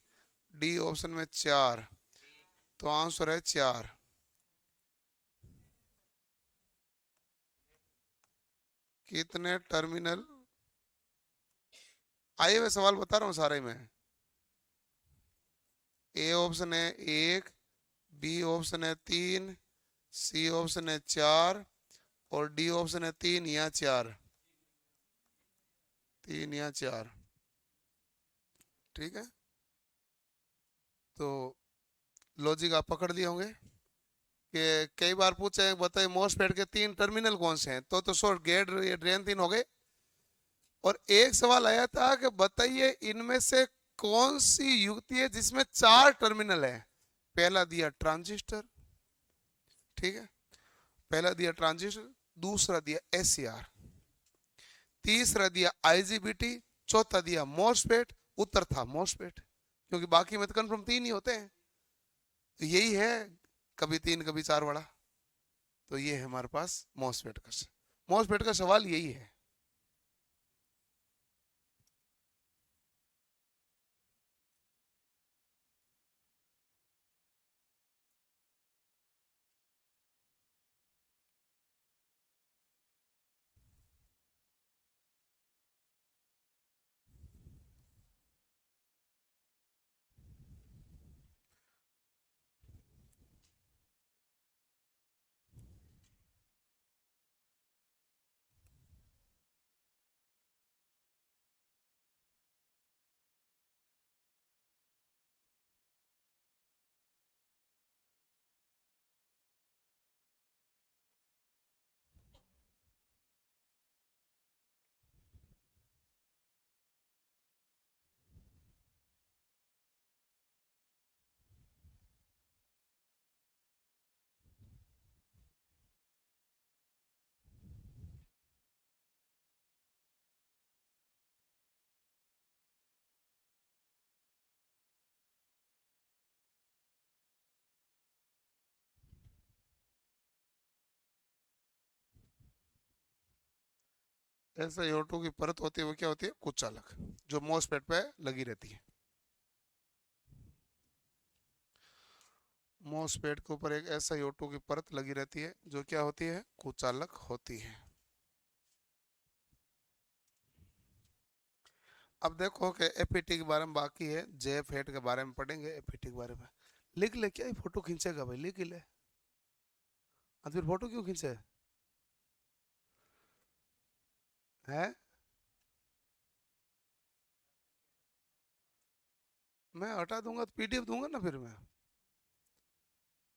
डी ऑप्शन में 4। तो आंसर है 4। कितने टर्मिनल, आइए मैं सवाल बता रहा हूँ सारे में। ए ऑप्शन है 1, बी ऑप्शन है 3, सी ऑप्शन है 4 और डी ऑप्शन है 3 या 4। 3 या 4, ठीक है। तो लॉजिक आप पकड़ लिए होंगे कि कई बार पूछे बताइए मोसफेट के 3 टर्मिनल कौन से हैं, तो शॉर्ट गेट ये ड्रेन 3 हो गए। और एक सवाल आया था कि बताइए इनमें से कौन सी युक्ति है जिसमें 4 टर्मिनल है। पहला दिया ट्रांजिस्टर, ठीक है, पहला दिया ट्रांजिस्टर, दूसरा दिया एससीआर, तीसरा दिया आईजीबीटी, चौथा दिया मोसफेट, उत्तर था मोसफेट, क्योंकि बाकी में तो कन्फर्म 3 ही होते हैं। तो यही है, कभी 3 कभी 4 वाला। तो ये है हमारे पास मोसफेट का सवाल यही है। SiO2 की परत होती है वो क्या होती है? कुचालक, जो मॉसफेट पे लगी रहती है। मॉसफेट के ऊपर एक SiO2 की परत लगी रहती है जो क्या होती है? कुचालक होती है। अब देखो कि एपीटी के बारे में बाकी है, JFET के बारे में पढ़ेंगे, एपीटी के बारे में। लिख ले, क्या फोटो खींचेगा भाई, लिख ले। अब फिर फोटो क्यों खींचे है? मैं हटा दूंगा तो PDF दूंगा ना फिर मैं।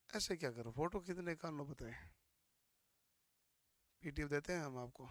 ऐसे क्या करो, फोटो कितने का लो बताए, PDF देते हैं हम आपको।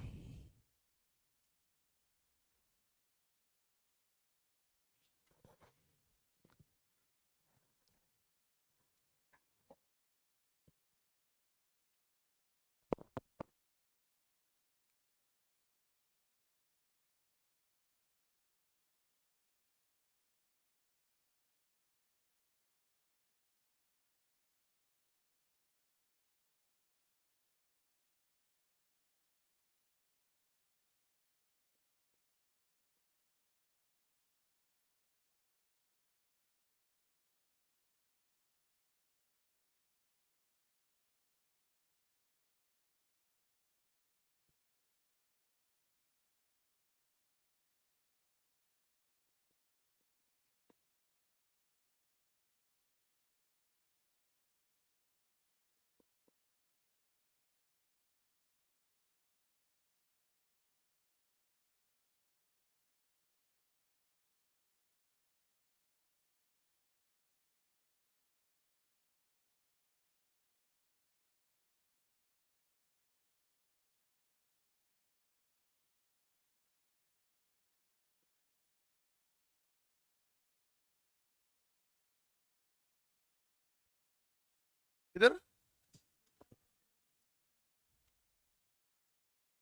इधर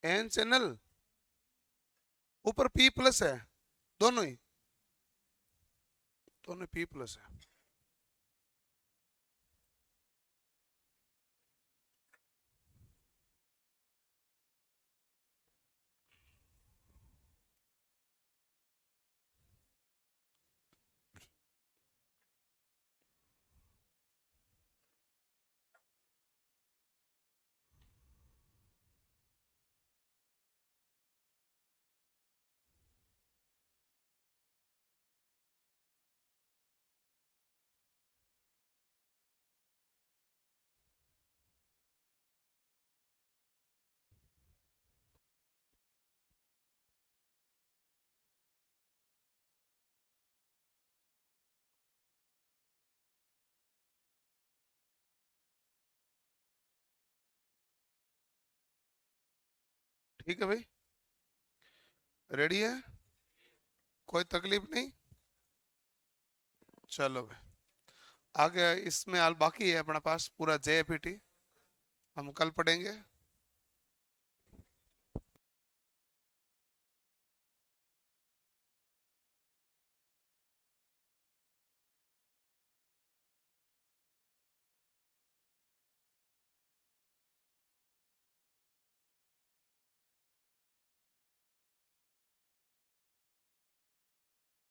N चैनल, ऊपर P+ है, दोनों ही, दोनों P+ है। ठीक है भाई, रेडी है, कोई तकलीफ नहीं। चलो भाई, आगे इसमें हाल बाकी है अपना पास पूरा JFET, हम कल पढ़ेंगे।